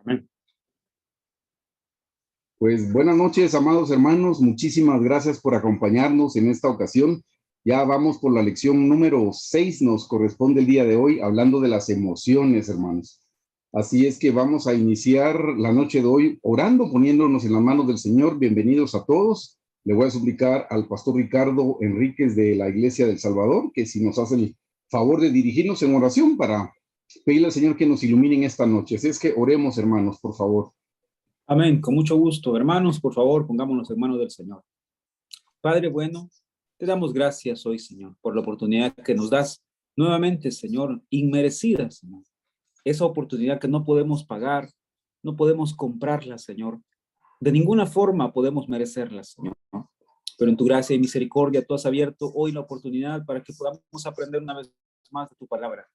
Amén. Pues buenas noches, amados hermanos. Muchísimas gracias por acompañarnos en esta ocasión. Ya vamos por la lección número 6, nos corresponde el día de hoy, hablando de las emociones, hermanos. Así es que vamos a iniciar la noche de hoy orando, poniéndonos en las manos del Señor. Bienvenidos a todos. Le voy a suplicar al pastor Ricardo Enríquez de la Iglesia del Salvador, que si nos hace el favor de dirigirnos en oración para pedirle al Señor que nos ilumine en esta noche. Así es que oremos, hermanos, por favor. Amén. Con mucho gusto. Hermanos, por favor, pongámonos en manos del Señor. Padre bueno, te damos gracias hoy, Señor, por la oportunidad que nos das nuevamente, Señor, inmerecida, Señor. Esa oportunidad que no podemos pagar, no podemos comprarla, Señor. De ninguna forma podemos merecerla, Señor. Pero en tu gracia y misericordia tú has abierto hoy la oportunidad para que podamos aprender una vez más de tu palabra.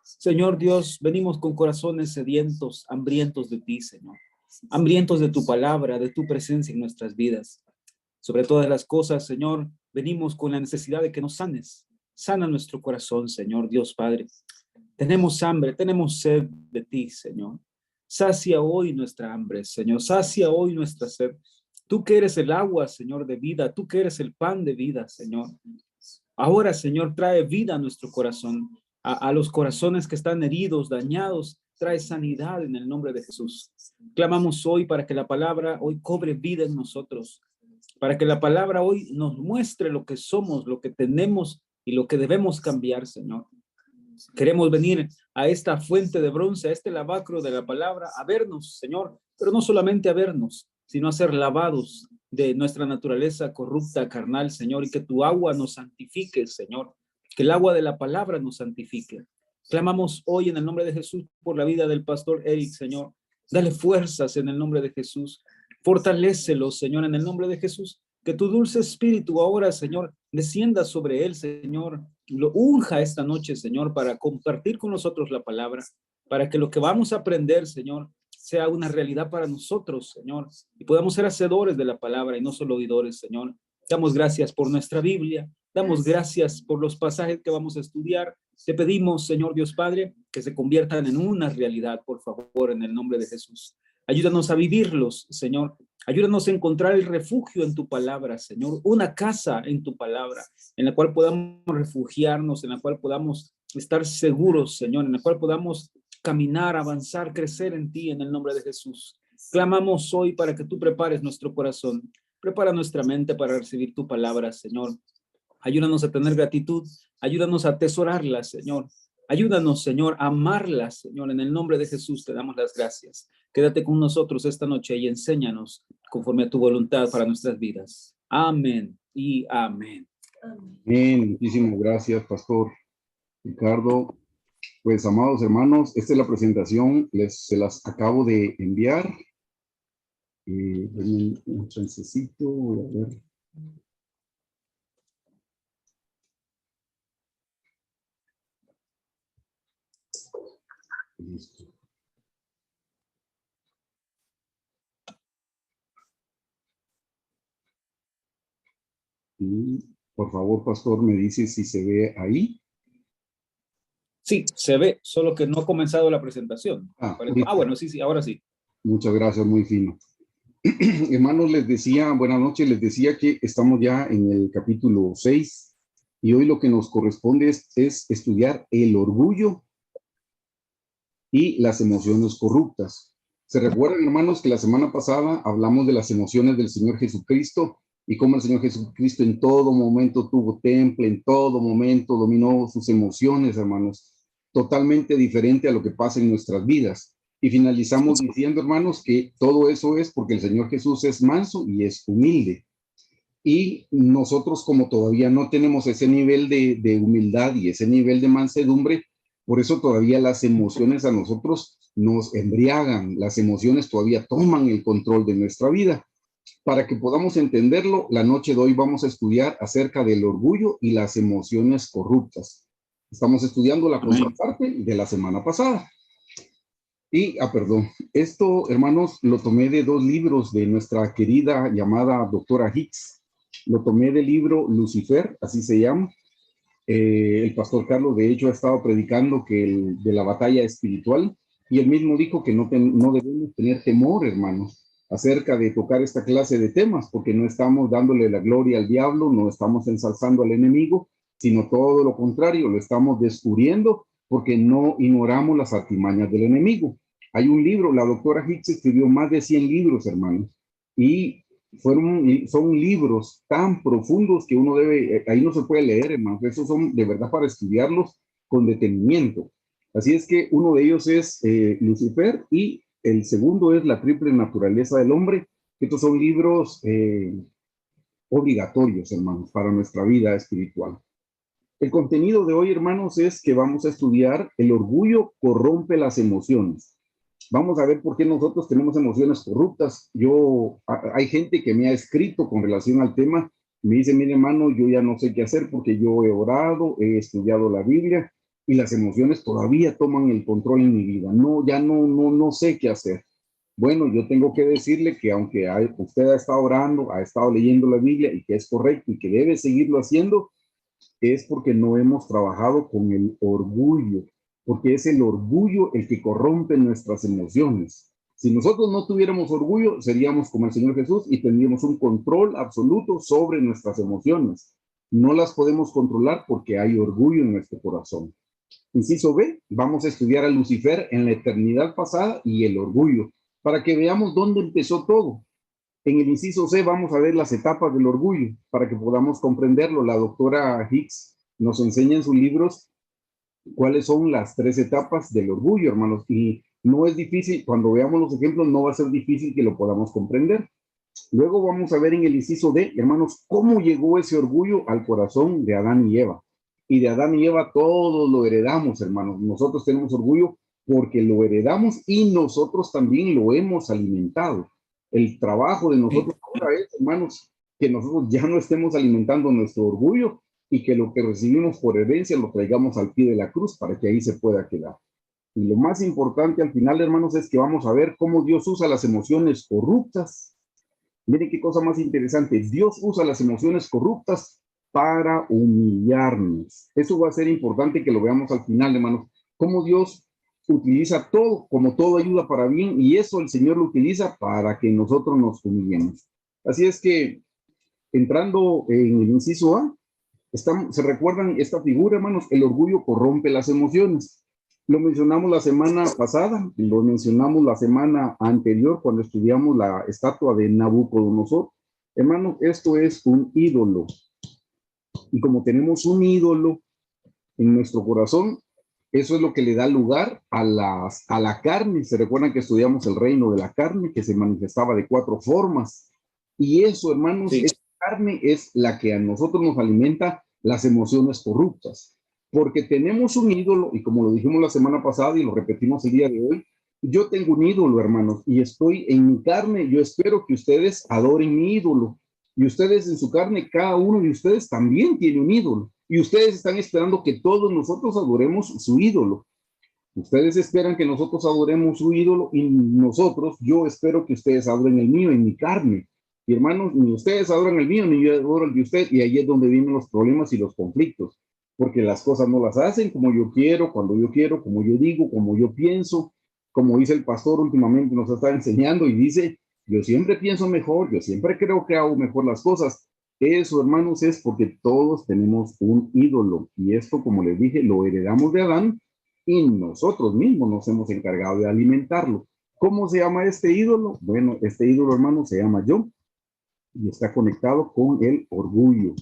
Señor Dios, venimos con corazones sedientos, hambrientos de ti, Señor. Hambrientos de tu palabra, de tu presencia en nuestras vidas. Sobre todas las cosas, Señor, venimos con la necesidad de que nos sanes. Sana nuestro corazón, Señor Dios Padre. Tenemos hambre, tenemos sed de ti, Señor. Sacia hoy nuestra hambre, Señor. Sacia hoy nuestra sed. Tú que eres el agua, Señor, de vida. Tú que eres el pan de vida, Señor. Ahora, Señor, trae vida a nuestro corazón. A los corazones que están heridos, dañados. Trae sanidad en el nombre de Jesús. Clamamos hoy para que la palabra hoy cobre vida en nosotros. Para que la palabra hoy nos muestre lo que somos, lo que tenemos y lo que debemos cambiar, Señor. Queremos venir a esta fuente de bronce, a este lavacro de la palabra, a vernos, Señor, pero no solamente a vernos, sino a ser lavados de nuestra naturaleza corrupta, carnal, Señor, y que tu agua nos santifique, Señor, que el agua de la palabra nos santifique. Clamamos hoy en el nombre de Jesús por la vida del pastor Eric, Señor. Dale fuerzas en el nombre de Jesús. Fortalécelo, Señor, en el nombre de Jesús. Que tu dulce espíritu ahora, Señor, descienda sobre él, Señor. Lo unja esta noche, Señor, para compartir con nosotros la palabra, para que lo que vamos a aprender, Señor, sea una realidad para nosotros, Señor, y podamos ser hacedores de la palabra y no solo oidores, Señor. Damos gracias por nuestra Biblia, damos gracias por los pasajes que vamos a estudiar. Te pedimos, Señor Dios Padre, que se conviertan en una realidad, por favor, en el nombre de Jesús. Ayúdanos a vivirlos, Señor. Ayúdanos a encontrar el refugio en tu palabra, Señor. Una casa en tu palabra, en la cual podamos refugiarnos, en la cual podamos estar seguros, Señor, en la cual podamos caminar, avanzar, crecer en ti, en el nombre de Jesús. Clamamos hoy para que tú prepares nuestro corazón. Prepara nuestra mente para recibir tu palabra, Señor. Ayúdanos a tener gratitud. Ayúdanos a atesorarla, Señor. Ayúdanos, Señor, a amarla, Señor. En el nombre de Jesús te damos las gracias. Quédate con nosotros esta noche y enséñanos conforme a tu voluntad para nuestras vidas. Amén y amén. Bien, muchísimas gracias, pastor Ricardo. Pues, amados hermanos, esta es la presentación, se las acabo de enviar. Un chancecito, voy a ver. Listo. Y, por favor, pastor, me dice si se ve ahí. Sí, se ve, solo que no ha comenzado la presentación. Bueno, sí, ahora sí. Muchas gracias, muy fino. Hermanos, les decía, buenas noches, les decía que estamos ya en el capítulo 6 y hoy lo que nos corresponde es estudiar el orgullo y las emociones corruptas. ¿Se recuerdan, hermanos, que la semana pasada hablamos de las emociones del Señor Jesucristo y cómo el Señor Jesucristo en todo momento tuvo temple, en todo momento dominó sus emociones, hermanos, totalmente diferente a lo que pasa en nuestras vidas? Y finalizamos diciendo, hermanos, que todo eso es porque el Señor Jesús es manso y es humilde. Y nosotros, como todavía no tenemos ese nivel de humildad y ese nivel de mansedumbre, por eso todavía las emociones a nosotros nos embriagan, las emociones todavía toman el control de nuestra vida. Para que podamos entenderlo, la noche de hoy vamos a estudiar acerca del orgullo y las emociones corruptas. Estamos estudiando la contraparte de la semana pasada. Y, perdón, esto, hermanos, lo tomé de 2 libros de nuestra querida llamada doctora Hicks. Lo tomé del libro Lucifer, así se llama. El pastor Carlos, de hecho, ha estado predicando de la batalla espiritual. Y él mismo dijo que no debemos tener temor, hermanos, acerca de tocar esta clase de temas, porque no estamos dándole la gloria al diablo, no estamos ensalzando al enemigo, sino todo lo contrario, lo estamos descubriendo porque no ignoramos las artimañas del enemigo. Hay un libro, la doctora Hicks escribió más de 100 libros, hermanos, y son libros tan profundos que uno debe, ahí no se puede leer, hermanos, esos son de verdad para estudiarlos con detenimiento. Así es que uno de ellos es Lucifer y el segundo es La triple naturaleza del hombre. Estos son libros obligatorios, hermanos, para nuestra vida espiritual. El contenido de hoy, hermanos, es que vamos a estudiar el orgullo corrompe las emociones. Vamos a ver por qué nosotros tenemos emociones corruptas. Hay gente que me ha escrito con relación al tema, me dice, mire hermano, yo ya no sé qué hacer porque yo he orado, he estudiado la Biblia y las emociones todavía toman el control en mi vida. No sé qué hacer. Bueno, yo tengo que decirle que aunque usted ha estado orando, ha estado leyendo la Biblia y que es correcto y que debe seguirlo haciendo, es porque no hemos trabajado con el orgullo, porque es el orgullo el que corrompe nuestras emociones. Si nosotros no tuviéramos orgullo, seríamos como el Señor Jesús y tendríamos un control absoluto sobre nuestras emociones. No las podemos controlar porque hay orgullo en nuestro corazón. Inciso B, vamos a estudiar a Lucifer en la eternidad pasada y el orgullo, para que veamos dónde empezó todo. En el inciso C vamos a ver las etapas del orgullo para que podamos comprenderlo. La doctora Hicks nos enseña en sus libros cuáles son las 3 etapas del orgullo, hermanos. Y no es difícil, cuando veamos los ejemplos, no va a ser difícil que lo podamos comprender. Luego vamos a ver en el inciso D, hermanos, cómo llegó ese orgullo al corazón de Adán y Eva. Y de Adán y Eva todos lo heredamos, hermanos. Nosotros tenemos orgullo porque lo heredamos y nosotros también lo hemos alimentado. El trabajo de nosotros ahora es, hermanos, que nosotros ya no estemos alimentando nuestro orgullo y que lo que recibimos por herencia lo traigamos al pie de la cruz para que ahí se pueda quedar. Y lo más importante al final, hermanos, es que vamos a ver cómo Dios usa las emociones corruptas. Miren qué cosa más interesante. Dios usa las emociones corruptas para humillarnos. Eso va a ser importante que lo veamos al final, hermanos. Cómo Dios utiliza todo, como todo ayuda para bien, y eso el Señor lo utiliza para que nosotros nos humillemos. Así es que, entrando en el inciso A, ¿se recuerdan esta figura, hermanos? El orgullo corrompe las emociones. Lo mencionamos la semana pasada, lo mencionamos la semana anterior cuando estudiamos la estatua de Nabucodonosor. Hermanos, esto es un ídolo. Y como tenemos un ídolo en nuestro corazón, eso es lo que le da lugar a la carne. Se recuerdan que estudiamos el reino de la carne, que se manifestaba de 4 formas. Y eso, hermanos, sí, esa carne es la que a nosotros nos alimenta las emociones corruptas. Porque tenemos un ídolo, y como lo dijimos la semana pasada y lo repetimos el día de hoy, yo tengo un ídolo, hermanos, y estoy en mi carne. Yo espero que ustedes adoren mi ídolo. Y ustedes en su carne, cada uno de ustedes también tiene un ídolo. Y ustedes están esperando que todos nosotros adoremos su ídolo. Ustedes esperan que nosotros adoremos su ídolo y nosotros, yo espero que ustedes adoren el mío en mi carne. Y hermanos, ni ustedes adoran el mío, ni yo adoro el de usted. Y ahí es donde vienen los problemas y los conflictos. Porque las cosas no las hacen como yo quiero, cuando yo quiero, como yo digo, como yo pienso. Como dice el pastor últimamente, nos está enseñando y dice, yo siempre pienso mejor, yo siempre creo que hago mejor las cosas. Eso, hermanos, es porque todos tenemos un ídolo. Y esto, como les dije, lo heredamos de Adán y nosotros mismos nos hemos encargado de alimentarlo. ¿Cómo se llama este ídolo? Bueno, este ídolo, hermano, se llama yo y está conectado con el orgullo.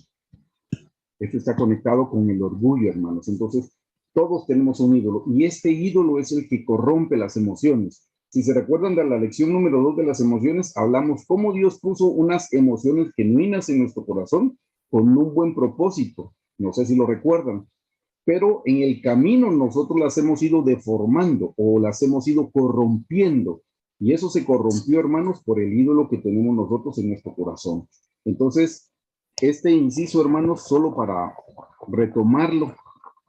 Esto está conectado con el orgullo, hermanos. Entonces, todos tenemos un ídolo y este ídolo es el que corrompe las emociones. Si se recuerdan de la lección número 2 de las emociones, hablamos cómo Dios puso unas emociones genuinas en nuestro corazón con un buen propósito. No sé si lo recuerdan, pero en el camino nosotros las hemos ido deformando o las hemos ido corrompiendo. Y eso se corrompió, hermanos, por el ídolo que tenemos nosotros en nuestro corazón. Entonces, este inciso, hermanos, solo para retomarlo,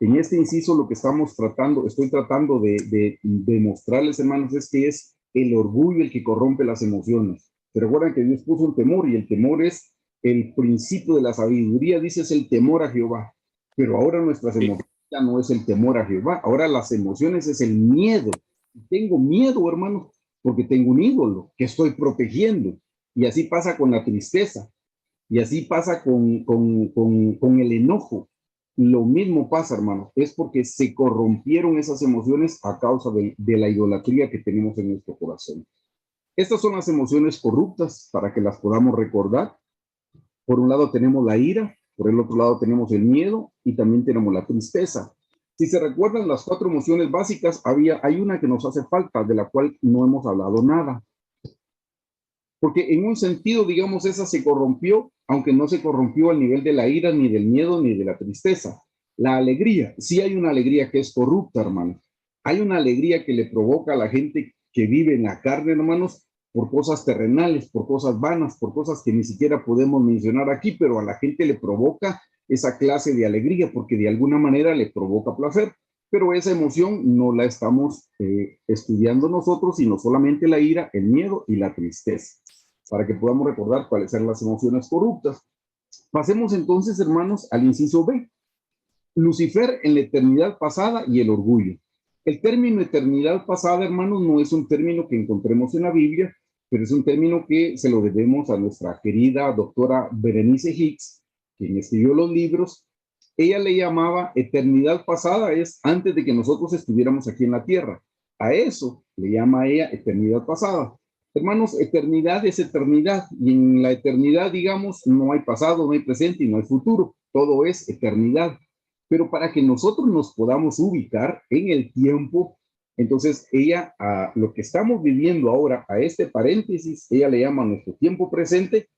en este inciso lo que estamos tratando, estoy tratando de mostrarles, hermanos, es que es el orgullo el que corrompe las emociones. ¿Se recuerdan que Dios puso un temor y el temor es el principio de la sabiduría? Dice, es el temor a Jehová. Pero ahora nuestras emociones ya no es el temor a Jehová, ahora las emociones es el miedo Tengo miedo, hermano, porque tengo un ídolo que estoy protegiendo. Y así pasa con la tristeza. Y así pasa con el enojo. Lo mismo pasa, hermano. Es porque se corrompieron esas emociones a causa de la idolatría que tenemos en nuestro corazón. Estas son las emociones corruptas para que las podamos recordar. Por un lado tenemos la ira, por el otro lado tenemos el miedo y también tenemos la tristeza. Si se recuerdan las 4 emociones básicas, hay una que nos hace falta, de la cual no hemos hablado nada. Porque en un sentido, digamos, esa se corrompió, aunque no se corrompió al nivel de la ira, ni del miedo, ni de la tristeza. La alegría, sí hay una alegría que es corrupta, hermano. Hay una alegría que le provoca a la gente que vive en la carne, hermanos, por cosas terrenales, por cosas vanas, por cosas que ni siquiera podemos mencionar aquí, pero a la gente le provoca esa clase de alegría porque de alguna manera le provoca placer. Pero esa emoción no la estamos estudiando nosotros, sino solamente la ira, el miedo y la tristeza, para que podamos recordar cuáles son las emociones corruptas. Pasemos entonces, hermanos, al inciso B. Lucifer en la eternidad pasada y el orgullo. El término eternidad pasada, hermanos, no es un término que encontremos en la Biblia, pero es un término que se lo debemos a nuestra querida doctora Berenice Hicks, quien escribió los libros. Ella le llamaba eternidad pasada, es antes de que nosotros estuviéramos aquí en la tierra. A eso le llama ella eternidad pasada. Hermanos, eternidad es eternidad, y en la eternidad, digamos, no hay pasado, no hay presente y no hay futuro, todo es eternidad. Pero para que nosotros nos podamos ubicar en el tiempo, entonces ella, a lo que estamos viviendo ahora, a este paréntesis, ella le llama nuestro tiempo presente,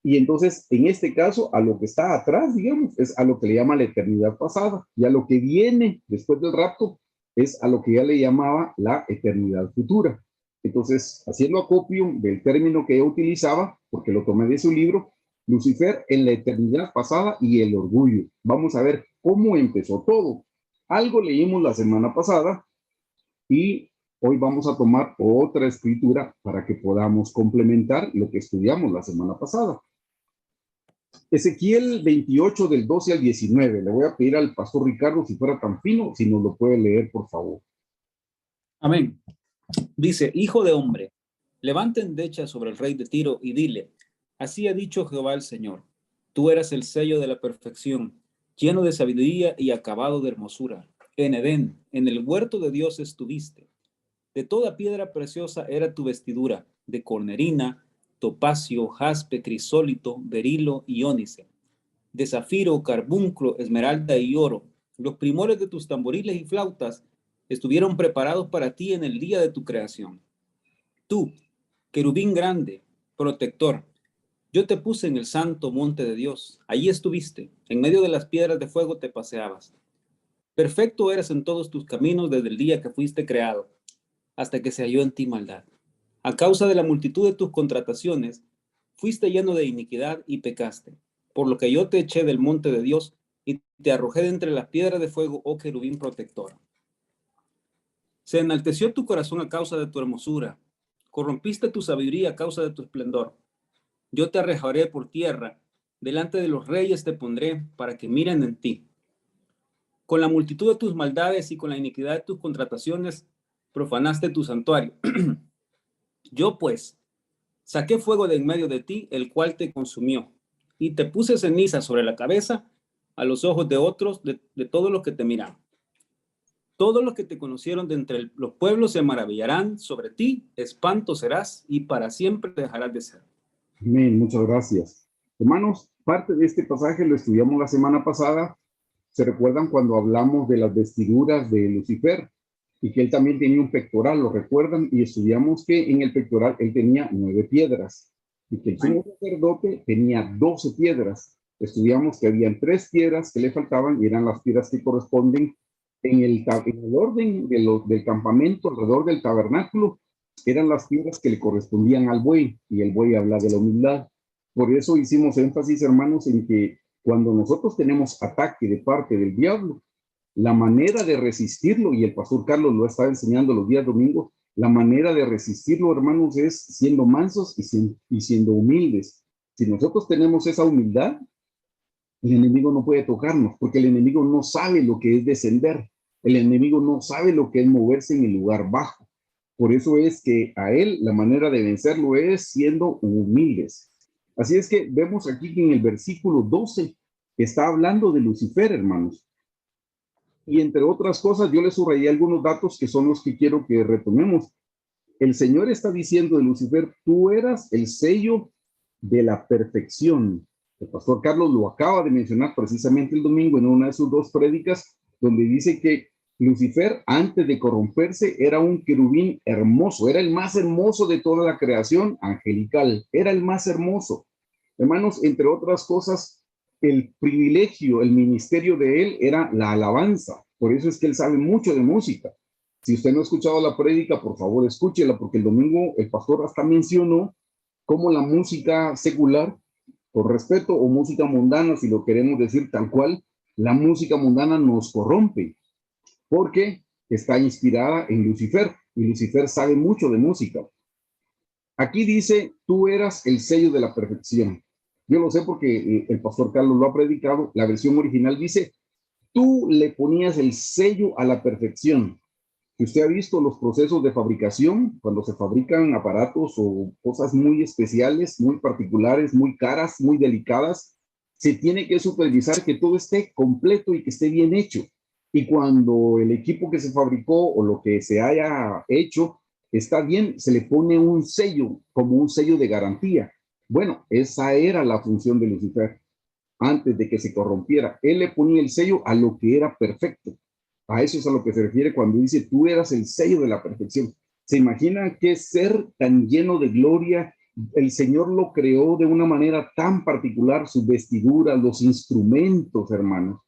y entonces en este caso a lo que está atrás, digamos, es a lo que le llama la eternidad pasada, y a lo que viene después del rapto es a lo que ella le llamaba la eternidad futura. Entonces, haciendo acopio del término que ella utilizaba, porque lo tomé de su libro, Lucifer en la eternidad pasada y el orgullo. Vamos a ver cómo empezó todo. Algo leímos la semana pasada y hoy vamos a tomar otra escritura para que podamos complementar lo que estudiamos la semana pasada. Ezequiel 28 del 12 al 19. Le voy a pedir al pastor Ricardo, si fuera tan fino, si nos lo puede leer, por favor. Amén. Dice, hijo de hombre, levanta endecha sobre el rey de Tiro y dile, así ha dicho Jehová el Señor, tú eras el sello de la perfección, lleno de sabiduría y acabado de hermosura. En Edén, en el huerto de Dios estuviste. De toda piedra preciosa era tu vestidura, de cornerina, topacio, jaspe, crisólito, berilo y ónice, de zafiro, carbunclo, esmeralda y oro. Los primores de tus tamboriles y flautas estuvieron preparados para ti en el día de tu creación. Tú, querubín grande, protector, yo te puse en el santo monte de Dios. Allí estuviste, en medio de las piedras de fuego te paseabas. Perfecto eras en todos tus caminos desde el día que fuiste creado, hasta que se halló en ti maldad. A causa de la multitud de tus contrataciones, fuiste lleno de iniquidad y pecaste, por lo que yo te eché del monte de Dios y te arrojé de entre las piedras de fuego, oh querubín protector. Se enalteció tu corazón a causa de tu hermosura, corrompiste tu sabiduría a causa de tu esplendor. Yo te arrojaré por tierra, delante de los reyes te pondré para que miren en ti. Con la multitud de tus maldades y con la iniquidad de tus contrataciones, profanaste tu santuario. Yo pues saqué fuego de en medio de ti, el cual te consumió, y te puse ceniza sobre la cabeza a los ojos de otros, de todos los que te miran. Todos los que te conocieron de entre los pueblos se maravillarán sobre ti, espanto serás y para siempre dejarás de ser. Amén, muchas gracias. Hermanos, parte de este pasaje lo estudiamos la semana pasada. ¿Se recuerdan cuando hablamos de las vestiduras de Lucifer? Y que él también tenía un pectoral, ¿lo recuerdan? Y estudiamos que en el pectoral él tenía 9 piedras y que el sumo sacerdote tenía 12 piedras. Estudiamos que habían 3 piedras que le faltaban y eran las piedras que corresponden en el orden del campamento, alrededor del tabernáculo, eran las piedras que le correspondían al buey, y el buey habla de la humildad. Por eso hicimos énfasis, hermanos, en que cuando nosotros tenemos ataque de parte del diablo, la manera de resistirlo, y el pastor Carlos lo estaba enseñando los días domingos, la manera de resistirlo, hermanos, es siendo mansos y siendo humildes. Si nosotros tenemos esa humildad, el enemigo no puede tocarnos, porque el enemigo no sabe lo que es descender. El enemigo no sabe lo que es moverse en el lugar bajo. Por eso es que a él la manera de vencerlo es siendo humildes. Así es que vemos aquí que en el versículo 12 está hablando de Lucifer, hermanos. Y entre otras cosas, yo le subrayé algunos datos que son los que quiero que retomemos. El Señor está diciendo de Lucifer, tú eras el sello de la perfección. El pastor Carlos lo acaba de mencionar precisamente el domingo en una de sus dos prédicas, donde dice que Lucifer, antes de corromperse, era un querubín hermoso, era el más hermoso de toda la creación angelical, era el más hermoso. Hermanos, entre otras cosas, el privilegio, el ministerio de él era la alabanza. Por eso es que él sabe mucho de música. Si usted no ha escuchado la prédica, por favor, escúchela, porque el domingo el pastor hasta mencionó cómo la música secular, por respeto, o música mundana, si lo queremos decir tal cual, la música mundana nos corrompe, porque está inspirada en Lucifer, y Lucifer sabe mucho de música. Aquí dice, tú eras el sello de la perfección. Yo lo sé porque el pastor Carlos lo ha predicado. La versión original dice, tú le ponías el sello a la perfección. Si usted ha visto los procesos de fabricación, cuando se fabrican aparatos o cosas muy especiales, muy particulares, muy caras, muy delicadas, se tiene que supervisar que todo esté completo y que esté bien hecho. Y cuando el equipo que se fabricó o lo que se haya hecho está bien, se le pone un sello, como un sello de garantía. Bueno, esa era la función de Lucifer antes de que se corrompiera. Él le ponía el sello a lo que era perfecto. A eso es a lo que se refiere cuando dice, tú eras el sello de la perfección. ¿Se imaginan qué ser tan lleno de gloria? El Señor lo creó de una manera tan particular, sus vestiduras, los instrumentos, hermanos.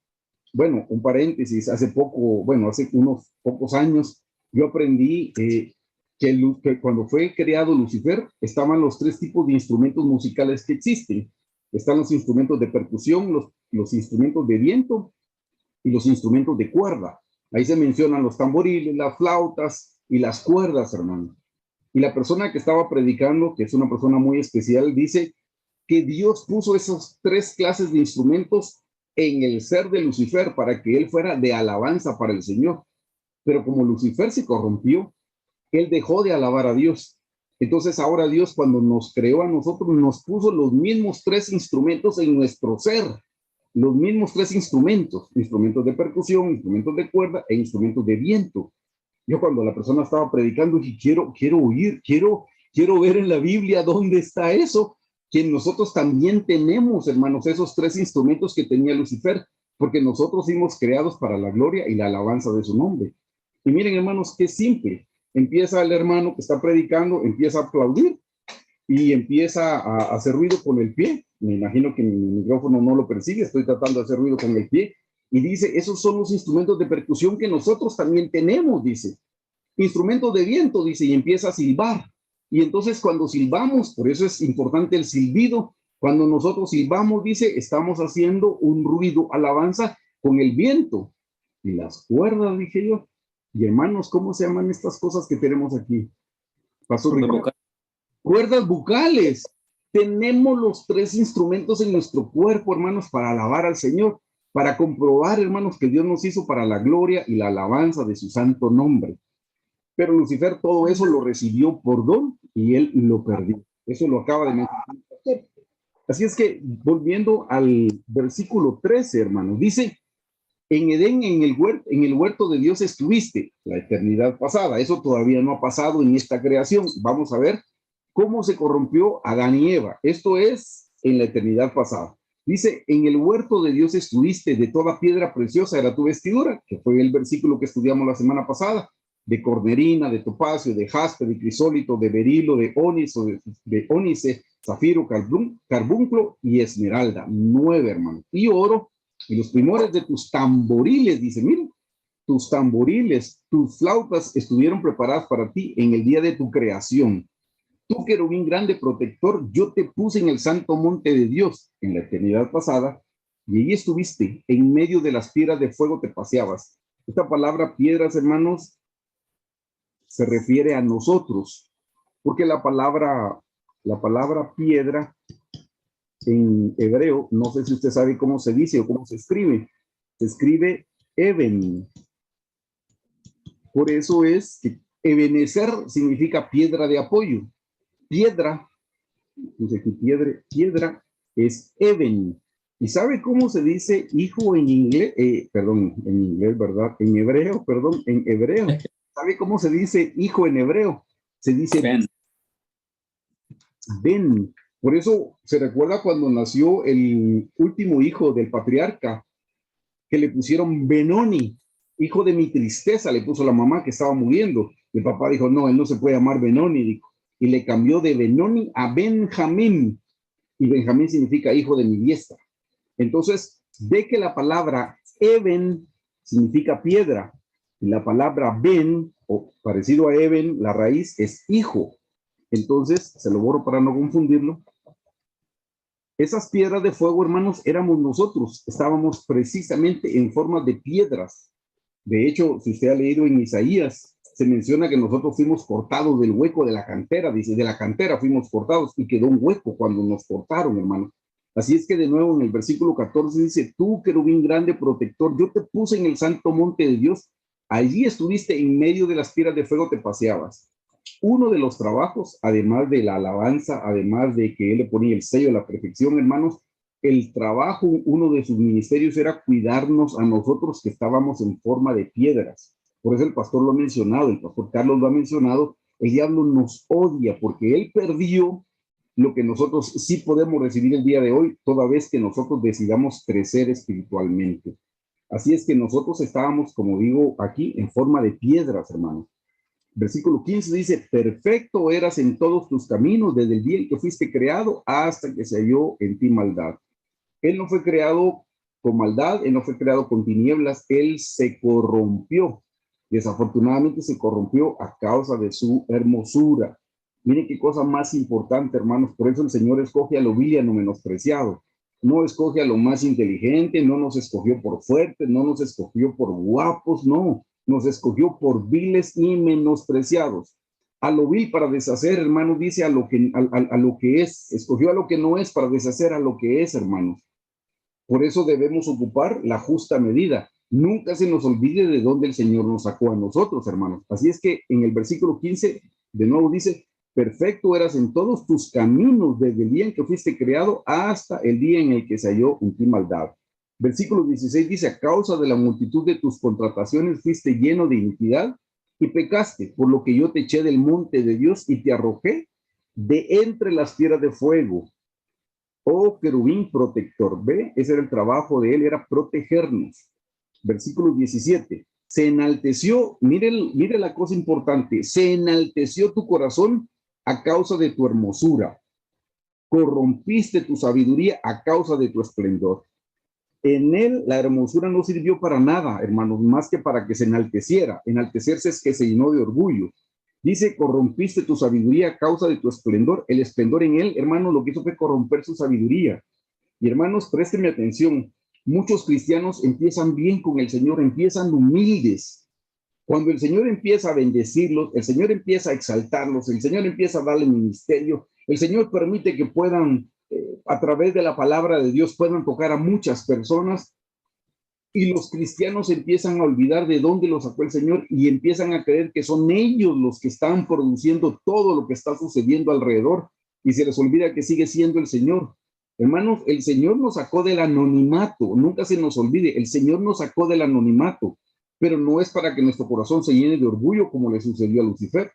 Bueno, un paréntesis, hace unos pocos años, yo aprendí que cuando fue creado Lucifer, estaban los tres tipos de instrumentos musicales que existen. Están los instrumentos de percusión, los instrumentos de viento y los instrumentos de cuerda. Ahí se mencionan los tamboriles, las flautas y las cuerdas, hermano. Y la persona que estaba predicando, que es una persona muy especial, dice que Dios puso esas tres clases de instrumentos en el ser de Lucifer para que él fuera de alabanza para el Señor. Pero como Lucifer se corrompió, él dejó de alabar a Dios. Entonces ahora Dios, cuando nos creó a nosotros, nos puso los mismos tres instrumentos en nuestro ser. Los mismos tres instrumentos: instrumentos de percusión, instrumentos de cuerda e instrumentos de viento. Yo cuando la persona estaba predicando dije, quiero oír, quiero ver en la Biblia dónde está eso, que nosotros también tenemos, hermanos, esos tres instrumentos que tenía Lucifer, porque nosotros fuimos creados para la gloria y la alabanza de su nombre. Y miren, hermanos, qué simple. Empieza el hermano que está predicando, empieza a aplaudir y empieza a hacer ruido con el pie. Me imagino que mi micrófono no lo persigue, estoy tratando de hacer ruido con el pie. Y dice, esos son los instrumentos de percusión que nosotros también tenemos, dice. Instrumentos de viento, dice, y empieza a silbar. Y entonces cuando silbamos, por eso es importante el silbido, cuando nosotros silbamos, dice, estamos haciendo un ruido, alabanza, con el viento. Y las cuerdas, dije yo. Y hermanos, ¿cómo se llaman estas cosas que tenemos aquí? Pastor Ricardo. Cuerdas bucales. Tenemos los tres instrumentos en nuestro cuerpo, hermanos, para alabar al Señor, para comprobar, hermanos, que Dios nos hizo para la gloria y la alabanza de su santo nombre. Pero Lucifer todo eso lo recibió por don y él lo perdió. Eso lo acaba de mencionar. Así es que, volviendo al versículo 13, hermanos, dice, en Edén, en el huerto de Dios estuviste, la eternidad pasada. Eso todavía no ha pasado en esta creación. Vamos a ver cómo se corrompió Adán y Eva. Esto es en la eternidad pasada. Dice, en el huerto de Dios estuviste, de toda piedra preciosa era tu vestidura, que fue el versículo que estudiamos la semana pasada, de cornerina, de topacio, de jaspe, de crisólito, de berilo, de ónice, zafiro, carbunclo y esmeralda. 9, hermano. Y oro, y los primores de tus tamboriles, dice, mira, tus tamboriles, tus flautas estuvieron preparadas para ti en el día de tu creación. Tú, querubín grande protector, yo te puse en el santo monte de Dios en la eternidad pasada, y allí estuviste, en medio de las piedras de fuego te paseabas. Esta palabra piedras, hermanos, se refiere a nosotros, porque la palabra piedra en hebreo, no sé si usted sabe cómo se dice o cómo se escribe. Se escribe Eben. Por eso es que Ebenezer significa piedra de apoyo. Piedra, dice aquí piedra es Eben. ¿Y sabe cómo se dice hijo en inglés? Perdón, en inglés, ¿verdad? En hebreo, perdón, en hebreo. ¿Sabe cómo se dice hijo en hebreo? Se dice Ben. Ben. Por eso se recuerda cuando nació el último hijo del patriarca, que le pusieron Benoni, hijo de mi tristeza, le puso la mamá que estaba muriendo. El papá dijo, no, él no se puede llamar Benoni, dijo, y le cambió de Benoni a Benjamín, y Benjamín significa hijo de mi diestra. Entonces, ve que la palabra Eben significa piedra, y la palabra Ben, o parecido a Eben, la raíz es hijo. Entonces, se lo borro para no confundirlo. Esas piedras de fuego, hermanos, éramos nosotros. Estábamos precisamente en forma de piedras. De hecho, si usted ha leído en Isaías, se menciona que nosotros fuimos cortados del hueco de la cantera. Dice, de la cantera fuimos cortados y quedó un hueco cuando nos cortaron, hermano. Así es que de nuevo en el versículo 14 dice, tú, querubín grande protector, yo te puse en el santo monte de Dios. Allí estuviste en medio de las piedras de fuego, te paseabas. Uno de los trabajos, además de la alabanza, además de que él le ponía el sello de la perfección, hermanos, el trabajo, uno de sus ministerios era cuidarnos a nosotros que estábamos en forma de piedras. Por eso el pastor lo ha mencionado, el pastor Carlos lo ha mencionado, el diablo nos odia porque él perdió lo que nosotros sí podemos recibir el día de hoy, toda vez que nosotros decidamos crecer espiritualmente. Así es que nosotros estábamos, como digo aquí, en forma de piedras, hermanos. Versículo 15 dice, perfecto eras en todos tus caminos desde el día en que fuiste creado hasta que se halló en ti maldad. Él no fue creado con maldad, él no fue creado con tinieblas, él se corrompió. Desafortunadamente se corrompió a causa de su hermosura. Miren qué cosa más importante, hermanos. Por eso el Señor escoge a lo vil y a lo menospreciado. No escoge a lo más inteligente, no nos escogió por fuertes, no nos escogió por guapos, no. Nos escogió por viles y menospreciados. A lo vil para deshacer, hermanos, dice a lo que es. Escogió a lo que no es para deshacer a lo que es, hermanos. Por eso debemos ocupar la justa medida. Nunca se nos olvide de dónde el Señor nos sacó a nosotros, hermanos. Así es que en el versículo 15, de nuevo dice, perfecto eras en todos tus caminos desde el día en que fuiste creado hasta el día en el que se halló en ti maldad. Versículo 16 dice, a causa de la multitud de tus contrataciones fuiste lleno de iniquidad y pecaste, por lo que yo te eché del monte de Dios y te arrojé de entre las piedras de fuego. Oh, querubín protector. ¿Ve? Ese era el trabajo de él, era protegernos. Versículo 17. Se enalteció, mire la cosa importante, se enalteció tu corazón a causa de tu hermosura. Corrompiste tu sabiduría a causa de tu esplendor. En él la hermosura no sirvió para nada, hermanos, más que para que se enalteciera. Enaltecerse es que se llenó de orgullo. Dice, corrompiste tu sabiduría a causa de tu esplendor. El esplendor en él, hermanos, lo que hizo fue corromper su sabiduría. Y hermanos, préstenme atención. Muchos cristianos empiezan bien con el Señor, empiezan humildes. Cuando el Señor empieza a bendecirlos, el Señor empieza a exaltarlos, el Señor empieza a darle ministerio, el Señor permite que puedan, a través de la palabra de Dios, puedan tocar a muchas personas. Y los cristianos empiezan a olvidar de dónde los sacó el Señor y empiezan a creer que son ellos los que están produciendo todo lo que está sucediendo alrededor. Y se les olvida que sigue siendo el Señor. Hermanos, el Señor nos sacó del anonimato. Nunca se nos olvide, el Señor nos sacó del anonimato. Pero no es para que nuestro corazón se llene de orgullo como le sucedió a Lucifer.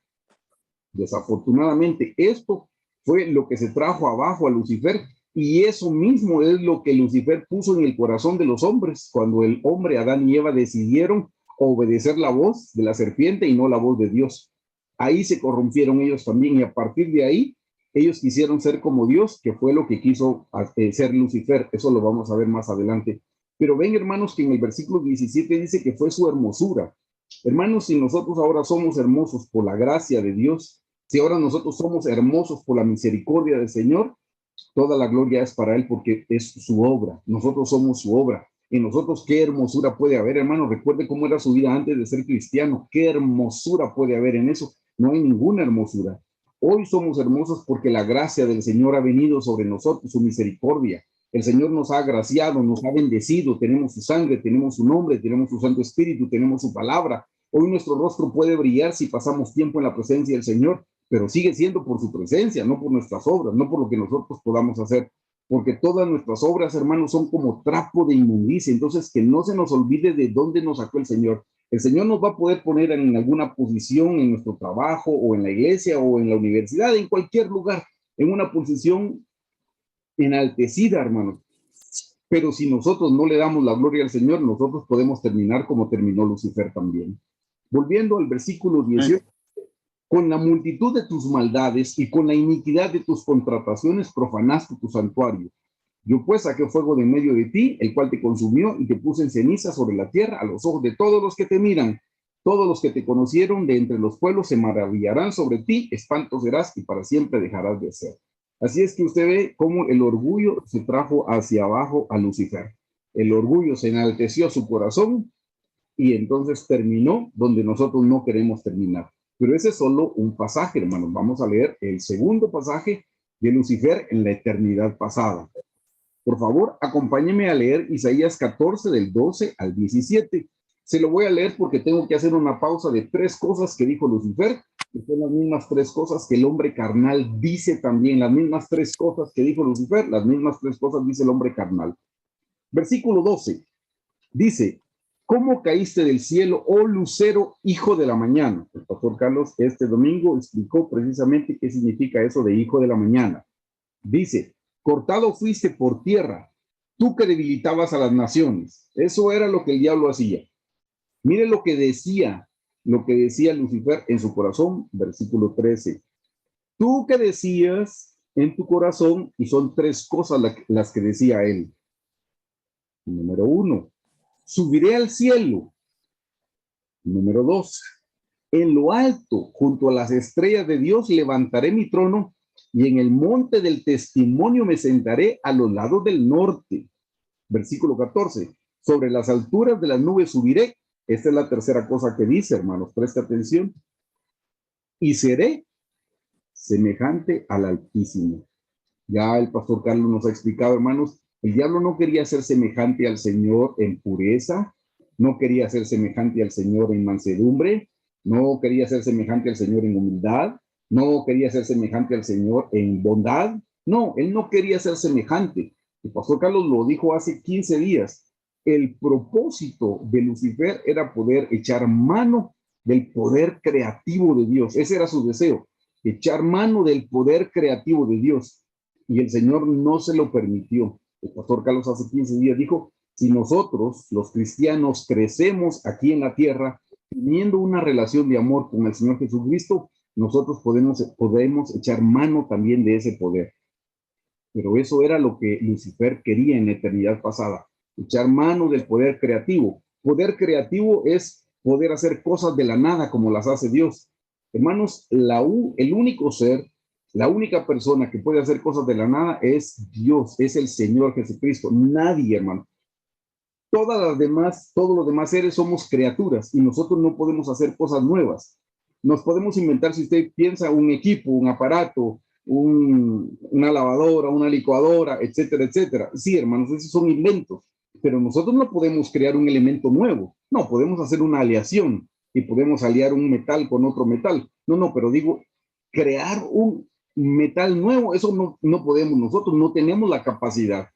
Desafortunadamente, esto fue lo que se trajo abajo a Lucifer. Y eso mismo es lo que Lucifer puso en el corazón de los hombres cuando el hombre, Adán y Eva, decidieron obedecer la voz de la serpiente y no la voz de Dios. Ahí se corrompieron ellos también y a partir de ahí ellos quisieron ser como Dios, que fue lo que quiso ser Lucifer. Eso lo vamos a ver más adelante. Pero ven, hermanos, que en el versículo 17 dice que fue su hermosura. Hermanos, si nosotros ahora somos hermosos por la gracia de Dios, si ahora nosotros somos hermosos por la misericordia del Señor, toda la gloria es para Él porque es su obra. Nosotros somos su obra. En nosotros, ¿qué hermosura puede haber, hermano? Recuerde cómo era su vida antes de ser cristiano. ¿Qué hermosura puede haber en eso? No hay ninguna hermosura. Hoy somos hermosos porque la gracia del Señor ha venido sobre nosotros, su misericordia. El Señor nos ha agraciado, nos ha bendecido. Tenemos su sangre, tenemos su nombre, tenemos su Santo Espíritu, tenemos su palabra. Hoy nuestro rostro puede brillar si pasamos tiempo en la presencia del Señor, pero sigue siendo por su presencia, no por nuestras obras, no por lo que nosotros podamos hacer, porque todas nuestras obras, hermanos, son como trapo de inmundicia. Entonces, que no se nos olvide de dónde nos sacó el Señor. El Señor nos va a poder poner en alguna posición en nuestro trabajo o en la iglesia o en la universidad, en cualquier lugar, en una posición enaltecida, hermanos. Pero si nosotros no le damos la gloria al Señor, nosotros podemos terminar como terminó Lucifer también. Volviendo al versículo 18, con la multitud de tus maldades y con la iniquidad de tus contrataciones profanaste tu santuario. Yo pues saqué fuego de en medio de ti, el cual te consumió y te puse en ceniza sobre la tierra a los ojos de todos los que te miran. Todos los que te conocieron de entre los pueblos se maravillarán sobre ti, espanto serás y para siempre dejarás de ser. Así es que usted ve cómo el orgullo se trajo hacia abajo a Lucifer. El orgullo se enalteció su corazón y entonces terminó donde nosotros no queremos terminar. Pero ese es solo un pasaje, hermanos. Vamos a leer el segundo pasaje de Lucifer en la eternidad pasada. Por favor, acompáñeme a leer Isaías 14 del 12 al 17. Se lo voy a leer porque tengo que hacer una pausa de 3 cosas que dijo Lucifer, que son las mismas 3 cosas que el hombre carnal dice también, las mismas 3 cosas que dijo Lucifer, las mismas 3 cosas dice el hombre carnal. Versículo 12, dice, ¿cómo caíste del cielo, oh lucero, hijo de la mañana? El pastor Carlos este domingo explicó precisamente qué significa eso de hijo de la mañana. Dice, cortado fuiste por tierra, tú que debilitabas a las naciones. Eso era lo que el diablo hacía. Mire lo que decía Lucifer en su corazón, versículo 13. Tú que decías en tu corazón, y son 3 cosas las que decía él. Número 1, subiré al cielo. Número 2, en lo alto, junto a las estrellas de Dios, levantaré mi trono y en el monte del testimonio me sentaré a los lados del norte. Versículo 14, sobre las alturas de las nubes subiré. Esta es la tercera cosa que dice, hermanos, presta atención. Y seré semejante al Altísimo. Ya el pastor Carlos nos ha explicado, hermanos, el diablo no quería ser semejante al Señor en pureza, no quería ser semejante al Señor en mansedumbre, no quería ser semejante al Señor en humildad, no quería ser semejante al Señor en bondad. No, él no quería ser semejante. El pastor Carlos lo dijo hace 15 días. El propósito de Lucifer era poder echar mano del poder creativo de Dios. Ese era su deseo, echar mano del poder creativo de Dios. Y el Señor no se lo permitió. El pastor Carlos hace 15 días dijo, si nosotros, los cristianos, crecemos aquí en la tierra, teniendo una relación de amor con el Señor Jesucristo, nosotros podemos echar mano también de ese poder. Pero eso era lo que Lucifer quería en la eternidad pasada, echar mano del poder creativo. Poder creativo es poder hacer cosas de la nada como las hace Dios. Hermanos, el único ser, la única persona que puede hacer cosas de la nada es Dios, es el Señor Jesucristo. Nadie, hermano. Todos los demás seres somos criaturas y nosotros no podemos hacer cosas nuevas. Nos podemos inventar, si usted piensa, un equipo, un aparato, una lavadora, una licuadora, etcétera, etcétera. Sí, hermanos, esos son inventos, pero nosotros no podemos crear un elemento nuevo. No, podemos hacer una aleación y podemos aliar un metal con otro metal. No, pero digo, crear un metal nuevo, eso no podemos, nosotros no tenemos la capacidad.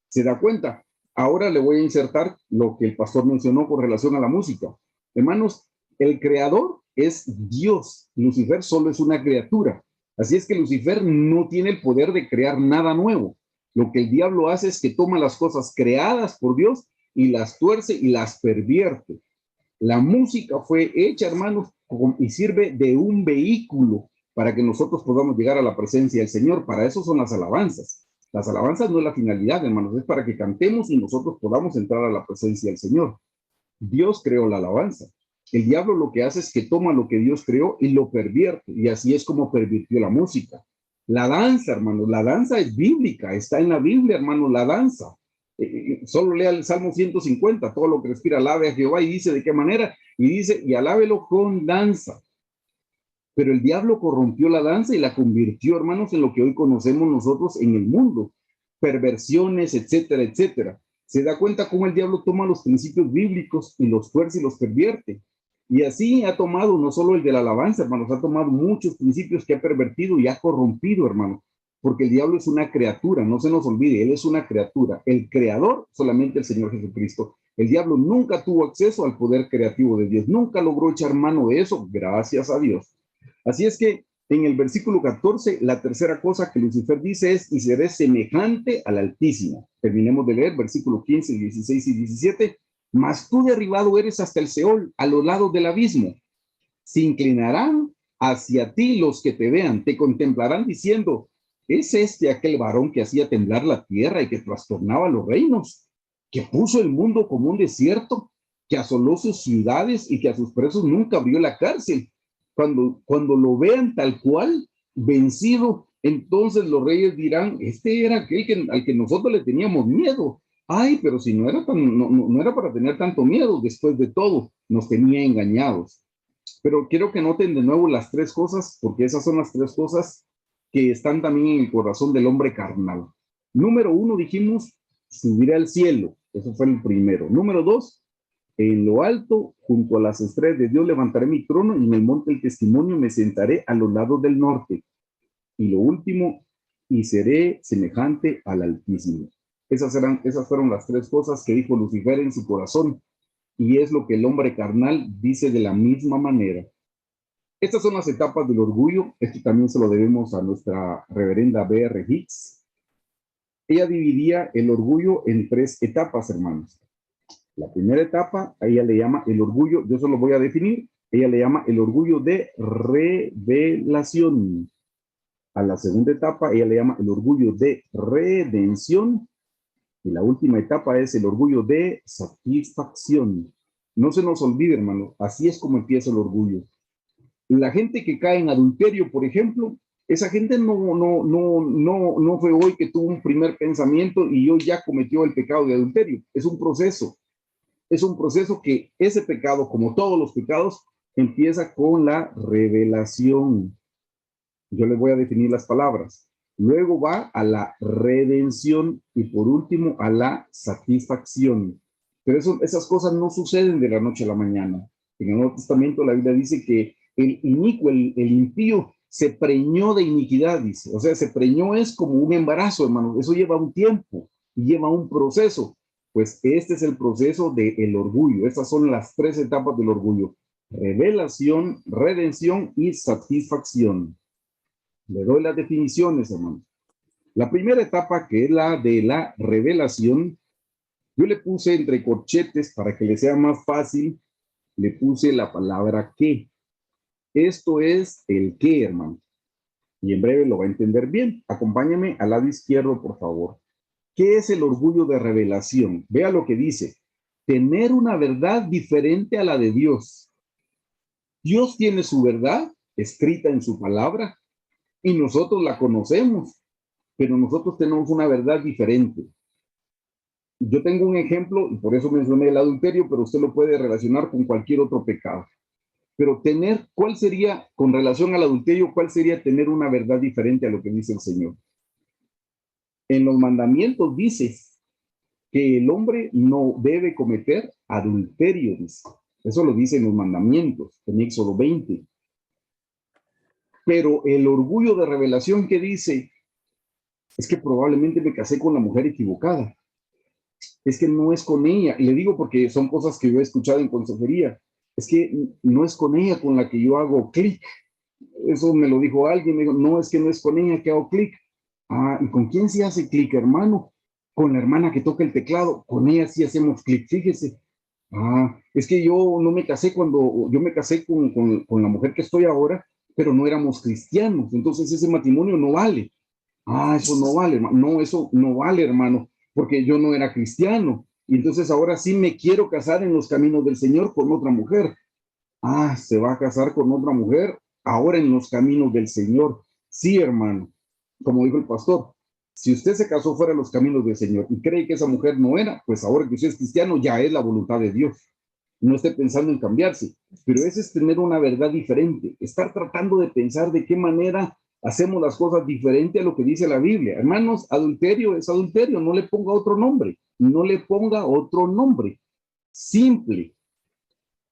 ¿Se da cuenta? Ahora le voy a insertar lo que el pastor mencionó con relación a la música. Hermanos, el creador es Dios. Lucifer solo es una criatura. Así es que Lucifer no tiene el poder de crear nada nuevo. Lo que el diablo hace es que toma las cosas creadas por Dios y las tuerce y las pervierte. La música fue hecha, hermanos, y sirve de un vehículo para que nosotros podamos llegar a la presencia del Señor. Para eso son las alabanzas. Las alabanzas no es la finalidad, hermanos, es para que cantemos y nosotros podamos entrar a la presencia del Señor. Dios creó la alabanza. El diablo lo que hace es que toma lo que Dios creó y lo pervierte, y así es como pervirtió la música. La danza, hermanos, la danza es bíblica, está en la Biblia, hermanos, la danza. Solo lea el Salmo 150, todo lo que respira alabe a Jehová, y dice de qué manera, y dice, y alábelo con danza. Pero el diablo corrompió la danza y la convirtió, hermanos, en lo que hoy conocemos nosotros en el mundo. Perversiones, etcétera, etcétera. Se da cuenta cómo el diablo toma los principios bíblicos y los tuerce y los pervierte. Y así ha tomado no solo el de la alabanza, hermanos, ha tomado muchos principios que ha pervertido y ha corrompido, hermano. Porque el diablo es una criatura, no se nos olvide, él es una criatura. El creador, solamente el Señor Jesucristo. El diablo nunca tuvo acceso al poder creativo de Dios, nunca logró echar mano de eso, gracias a Dios. Así es que en el versículo 14, la tercera cosa que Lucifer dice es, y seré semejante al Altísimo. Terminemos de leer versículo 15, 16 y 17. Mas tú derribado eres hasta el Seol, a los lados del abismo. Se inclinarán hacia ti los que te vean, te contemplarán diciendo, ¿es este aquel varón que hacía temblar la tierra y que trastornaba los reinos? Que puso el mundo como un desierto, que asoló sus ciudades y que a sus presos nunca abrió la cárcel. Cuando lo vean tal cual, vencido, entonces los reyes dirán, este era aquel al que nosotros le teníamos miedo. Ay, pero si no era, no era para tener tanto miedo, después de todo, nos tenía engañados. Pero quiero que noten de nuevo las tres cosas, porque esas son las tres cosas que están también en el corazón del hombre carnal. Número uno, dijimos, subiré al cielo. Eso fue el primero. Número dos, en lo alto, junto a las estrellas de Dios, levantaré mi trono y en el monte del testimonio me sentaré a los lados del norte. Y lo último, y seré semejante al Altísimo. Esas fueron las tres cosas que dijo Lucifer en su corazón. Y es lo que el hombre carnal dice de la misma manera. Estas son las etapas del orgullo. Esto también se lo debemos a nuestra reverenda B.R. Hicks. Ella dividía el orgullo en tres etapas, hermanos. La primera etapa, a ella le llama el orgullo, yo se lo voy a definir, ella le llama el orgullo de revelación. A la segunda etapa, ella le llama el orgullo de redención. Y la última etapa es el orgullo de satisfacción. No se nos olvide, hermano, así es como empieza el orgullo. La gente que cae en adulterio, por ejemplo, esa gente no fue hoy que tuvo un primer pensamiento y hoy ya cometió el pecado de adulterio. Es un proceso. Es un proceso que ese pecado, como todos los pecados, empieza con la revelación. Yo les voy a definir las palabras. Luego va a la redención y por último a la satisfacción. Pero esas cosas no suceden de la noche a la mañana. En el Nuevo Testamento la Biblia dice que el inicuo, el impío, se preñó de iniquidad, dice. O sea, se preñó es como un embarazo, hermano. Eso lleva un tiempo y lleva un proceso. Pues este es el proceso del orgullo. Estas son las tres etapas del orgullo. Revelación, redención y satisfacción. Le doy las definiciones, hermano. La primera etapa, que es la de la revelación, yo le puse entre corchetes para que le sea más fácil, le puse la palabra qué. Esto es el qué, hermano. Y en breve lo va a entender bien. Acompáñame al lado izquierdo, por favor. ¿Qué es el orgullo de revelación? Vea lo que dice. Tener una verdad diferente a la de Dios. Dios tiene su verdad escrita en su palabra y nosotros la conocemos, pero nosotros tenemos una verdad diferente. Yo tengo un ejemplo, y por eso mencioné el adulterio, pero usted lo puede relacionar con cualquier otro pecado. Pero ¿cuál sería, con relación al adulterio, cuál sería tener una verdad diferente a lo que dice el Señor? En los mandamientos dice que el hombre no debe cometer adulterio, dice. Eso lo dice en los mandamientos, en Éxodo 20. Pero el orgullo de revelación que dice es que probablemente me casé con la mujer equivocada. Es que no es con ella. Y le digo porque son cosas que yo he escuchado en consejería. Es que no es con ella con la que yo hago clic. Eso me lo dijo alguien. Me dijo, no, es que no es con ella que hago clic. Ah, ¿y con quién se hace clic, hermano? Con la hermana que toca el teclado. Con ella sí hacemos clic, fíjese. Ah, es que yo no me casé yo me casé con la mujer que estoy ahora, pero no éramos cristianos. Entonces ese matrimonio no vale. Ah, eso no vale, hermano. No, eso no vale, hermano, porque yo no era cristiano. Y entonces ahora sí me quiero casar en los caminos del Señor con otra mujer. Ah, se va a casar con otra mujer ahora en los caminos del Señor. Sí, hermano, como dijo el pastor, si usted se casó fuera de los caminos del Señor y cree que esa mujer no era, pues ahora que usted es cristiano ya es la voluntad de Dios. No esté pensando en cambiarse, pero ese es tener una verdad diferente, estar tratando de pensar de qué manera hacemos las cosas diferente a lo que dice la Biblia. Hermanos, adulterio es adulterio, no le ponga otro nombre, no le ponga otro nombre. Simple.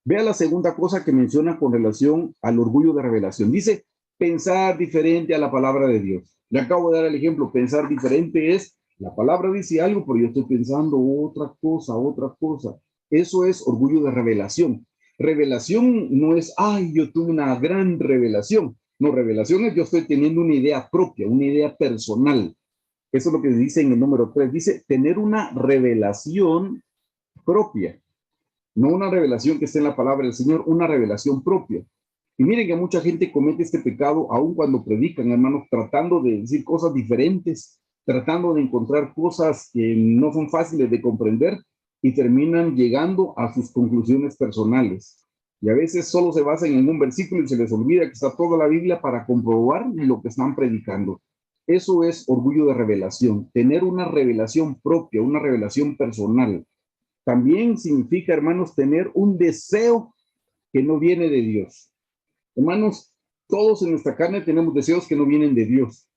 Vea la segunda cosa que menciona con relación al orgullo de revelación. Dice, pensar diferente a la palabra de Dios. Le acabo de dar el ejemplo, pensar diferente es, la palabra dice algo, pero yo estoy pensando otra cosa, otra cosa. Eso es orgullo de revelación. Revelación no es, ay, yo tuve una gran revelación. No, revelación es yo estoy teniendo una idea propia, una idea personal. Eso es lo que dice en el número 3. Dice, tener una revelación propia. No una revelación que esté en la palabra del Señor, una revelación propia. Y miren que mucha gente comete este pecado aun cuando predican, hermanos, tratando de decir cosas diferentes, tratando de encontrar cosas que no son fáciles de comprender y terminan llegando a sus conclusiones personales. Y a veces solo se basan en un versículo y se les olvida que está toda la Biblia para comprobar lo que están predicando. Eso es orgullo de revelación, tener una revelación propia, una revelación personal. También significa, hermanos, tener un deseo que no viene de Dios. Hermanos, todos en nuestra carne tenemos deseos que no vienen de Dios,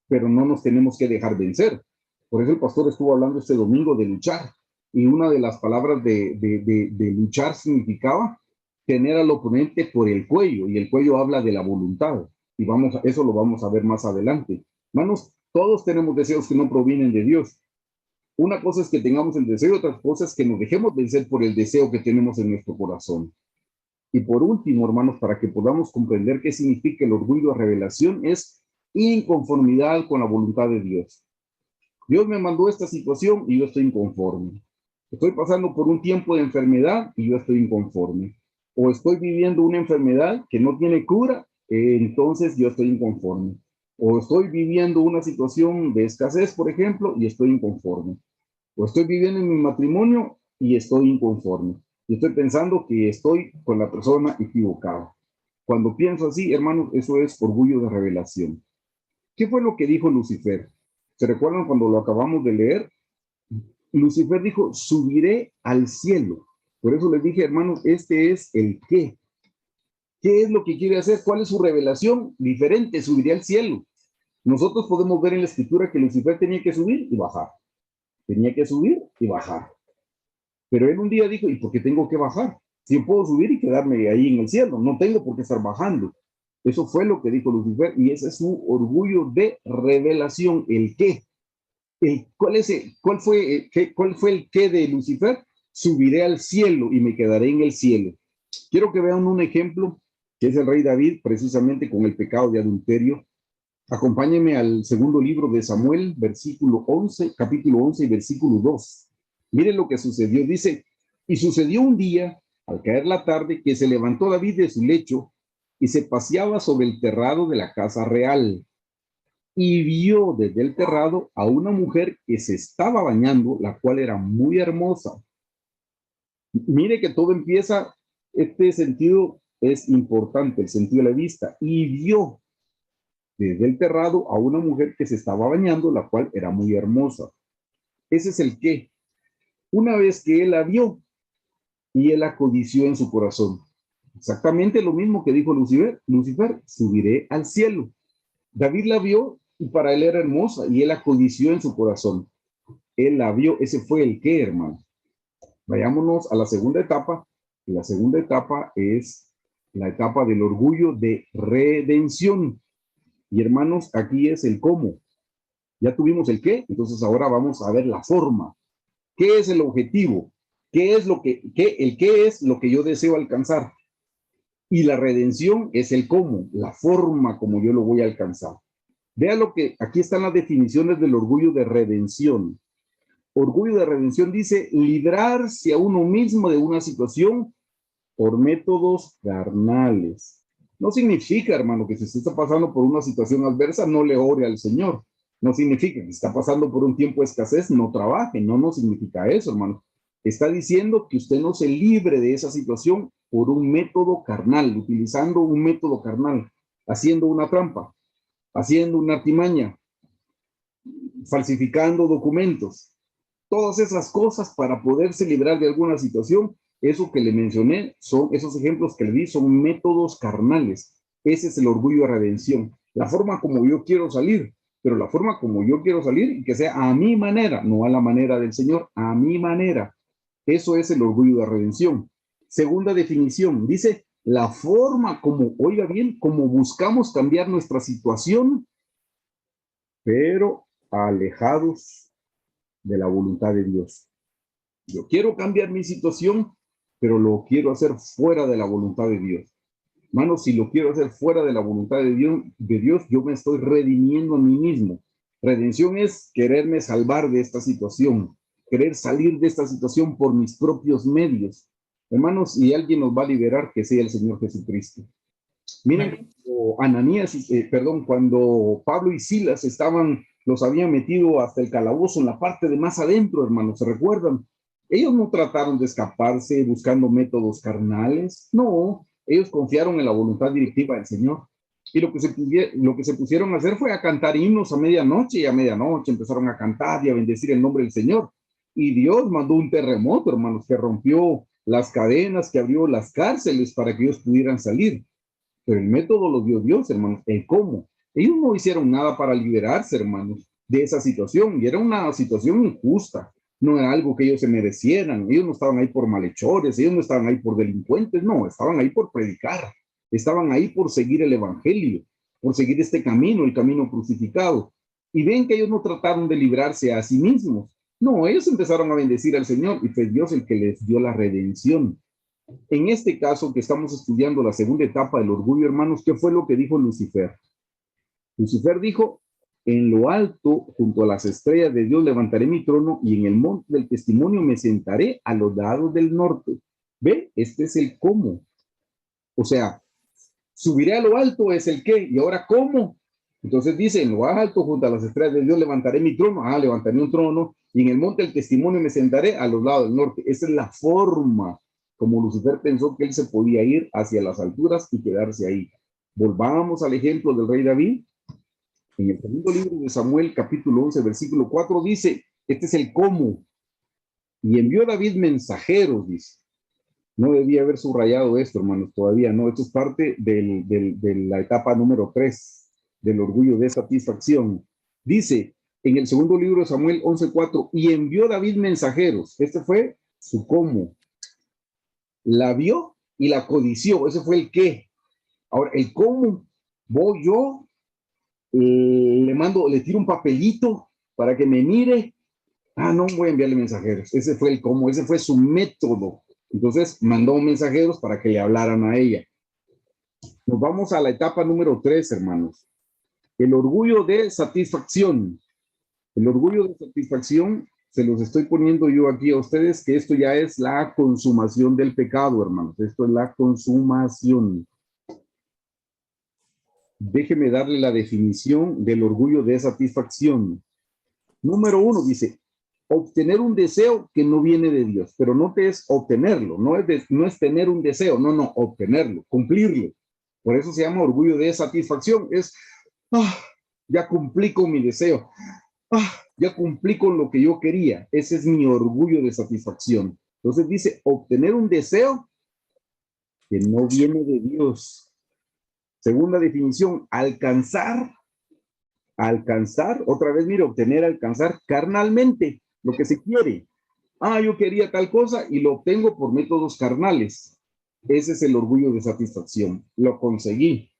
pero no nos tenemos que dejar vencer. Por eso el pastor estuvo hablando este domingo de luchar, y una de las palabras de luchar significaba tener al oponente por el cuello, y el cuello habla de la voluntad, y eso lo vamos a ver más adelante. Hermanos, todos tenemos deseos que no provienen de Dios. Una cosa es que tengamos el deseo, otra cosa es que nos dejemos vencer por el deseo que tenemos en nuestro corazón. Y por último, hermanos, para que podamos comprender qué significa el orgullo de revelación, es inconformidad con la voluntad de Dios. Dios me mandó esta situación y yo estoy inconforme. Estoy pasando por un tiempo de enfermedad y yo estoy inconforme. O estoy viviendo una enfermedad que no tiene cura, entonces yo estoy inconforme. O estoy viviendo una situación de escasez, por ejemplo, y estoy inconforme. O estoy viviendo en mi matrimonio y estoy inconforme. Y estoy pensando que estoy con la persona equivocada. Cuando pienso así, hermanos, eso es orgullo de revelación. ¿Qué fue lo que dijo Lucifer? ¿Se recuerdan cuando lo acabamos de leer? Lucifer dijo, subiré al cielo. Por eso les dije, hermanos, este es el qué. ¿Qué es lo que quiere hacer? ¿Cuál es su revelación? Diferente, subiré al cielo. Nosotros podemos ver en la escritura que Lucifer tenía que subir y bajar. Tenía que subir y bajar. Pero él un día dijo, ¿y por qué tengo que bajar? Si yo puedo subir y quedarme ahí en el cielo, no tengo por qué estar bajando. Eso fue lo que dijo Lucifer y ese es su orgullo de revelación. ¿El qué? ¿Cuál fue el qué de Lucifer? Subiré al cielo y me quedaré en el cielo. Quiero que vean un ejemplo que es el rey David, precisamente con el pecado de adulterio. Acompáñenme al segundo libro de Samuel, capítulo 11 y versículo 2. Miren lo que sucedió. Dice, y sucedió un día, al caer la tarde, que se levantó David de su lecho y se paseaba sobre el terrado de la casa real. Y vio desde el terrado a una mujer que se estaba bañando, la cual era muy hermosa. Mire que todo empieza, este sentido es importante, el sentido de la vista. Y vio desde el terrado a una mujer que se estaba bañando, la cual era muy hermosa. Ese es el qué. Una vez que él la vio y él la codició en su corazón. Exactamente lo mismo que dijo Lucifer, subiré al cielo. David la vio y para él era hermosa y él la codició en su corazón. Él la vio, ese fue el qué, hermano. Vayámonos a la segunda etapa. Y la segunda etapa es la etapa del orgullo de redención. Y hermanos, aquí es el cómo. Ya tuvimos el qué, entonces ahora vamos a ver la forma. ¿Qué es el objetivo? ¿Qué es el qué es lo que yo deseo alcanzar? Y la redención es el cómo, la forma como yo lo voy a alcanzar. Vea lo que aquí están las definiciones del orgullo de redención. Orgullo de redención dice librarse a uno mismo de una situación por métodos carnales. No significa, hermano, que si usted está pasando por una situación adversa, no le ore al Señor. No significa que si está pasando por un tiempo de escasez, no trabaje. No significa eso, hermano. Está diciendo que usted no se libre de esa situación por un método carnal, utilizando un método carnal, haciendo una trampa, haciendo una artimaña, falsificando documentos. Todas esas cosas para poderse librar de alguna situación. Eso que le mencioné, son esos ejemplos que le di, son métodos carnales. Ese es el orgullo de redención. La forma como yo quiero salir, pero la forma como yo quiero salir y que sea a mi manera, no a la manera del Señor, a mi manera. Eso es el orgullo de redención. Segunda definición, dice, la forma como, oiga bien, como buscamos cambiar nuestra situación, pero alejados de la voluntad de Dios. Yo quiero cambiar mi situación, pero lo quiero hacer fuera de la voluntad de Dios. Hermano, si lo quiero hacer fuera de la voluntad de Dios, yo me estoy redimiendo a mí mismo. Redención es quererme salvar de esta situación, querer salir de esta situación por mis propios medios. Hermanos, si alguien nos va a liberar, que sea el Señor Jesucristo. Miren, cuando Pablo y Silas los habían metido hasta el calabozo en la parte de más adentro, hermanos, ¿se recuerdan? Ellos no trataron de escaparse buscando métodos carnales, no, ellos confiaron en la voluntad directiva del Señor. Y lo que se pusieron a hacer fue a cantar himnos a medianoche, y a medianoche empezaron a cantar y a bendecir el nombre del Señor. Y Dios mandó un terremoto, hermanos, que rompió las cadenas, que abrió las cárceles para que ellos pudieran salir. Pero el método lo dio Dios, hermanos. ¿El cómo? Ellos no hicieron nada para liberarse, hermanos, de esa situación. Y era una situación injusta. No era algo que ellos se merecieran. Ellos no estaban ahí por malhechores. Ellos no estaban ahí por delincuentes. No, estaban ahí por predicar. Estaban ahí por seguir el evangelio, por seguir este camino, el camino crucificado. Y ven que ellos no trataron de librarse a sí mismos. No, ellos empezaron a bendecir al Señor y fue Dios el que les dio la redención. En este caso que estamos estudiando la segunda etapa del orgullo, hermanos, ¿qué fue lo que dijo Lucifer? Lucifer dijo, en lo alto, junto a las estrellas de Dios, levantaré mi trono y en el monte del testimonio me sentaré a los lados del norte. ¿Ve? Este es el cómo. O sea, subiré a lo alto es el qué. ¿Y ahora cómo? Entonces dice, en lo alto, junto a las estrellas de Dios, levantaré mi trono. Ah, levantaré un trono. Y en el monte del testimonio me sentaré a los lados del norte. Esa es la forma como Lucifer pensó que él se podía ir hacia las alturas y quedarse ahí. Volvamos al ejemplo del rey David. En el segundo libro de Samuel, capítulo 11, versículo 4, dice, este es el cómo. Y envió David mensajeros, dice. No debía haber subrayado esto, hermanos, todavía no. Esto es parte de la etapa número 3 del orgullo de satisfacción. Dice en el segundo libro de Samuel 11:4, y envió David mensajeros. Este fue su cómo. La vio y la codició. Ese fue el qué. Ahora, el cómo. Voy yo, le tiro un papelito para que me mire. Ah, no voy a enviarle mensajeros. Ese fue el cómo, ese fue su método. Entonces mandó mensajeros para que le hablaran a ella. Nos vamos a la etapa número 3, hermanos. El orgullo de satisfacción. El orgullo de satisfacción, se los estoy poniendo yo aquí a ustedes, que esto ya es la consumación del pecado, hermanos. Esto es la consumación. Déjeme darle la definición del orgullo de satisfacción. Número 1 dice, obtener un deseo que no viene de Dios, pero no es obtenerlo, no es tener un deseo, no, obtenerlo, cumplirlo. Por eso se llama orgullo de satisfacción. Es, ya cumplí con mi deseo, ya cumplí con lo que yo quería. Ese es mi orgullo de satisfacción. Entonces dice, obtener un deseo que no viene de Dios. Segunda definición, alcanzar, otra vez, mire, obtener, alcanzar carnalmente lo que se quiere. Yo quería tal cosa y lo obtengo por métodos carnales. Ese es el orgullo de satisfacción. Lo conseguí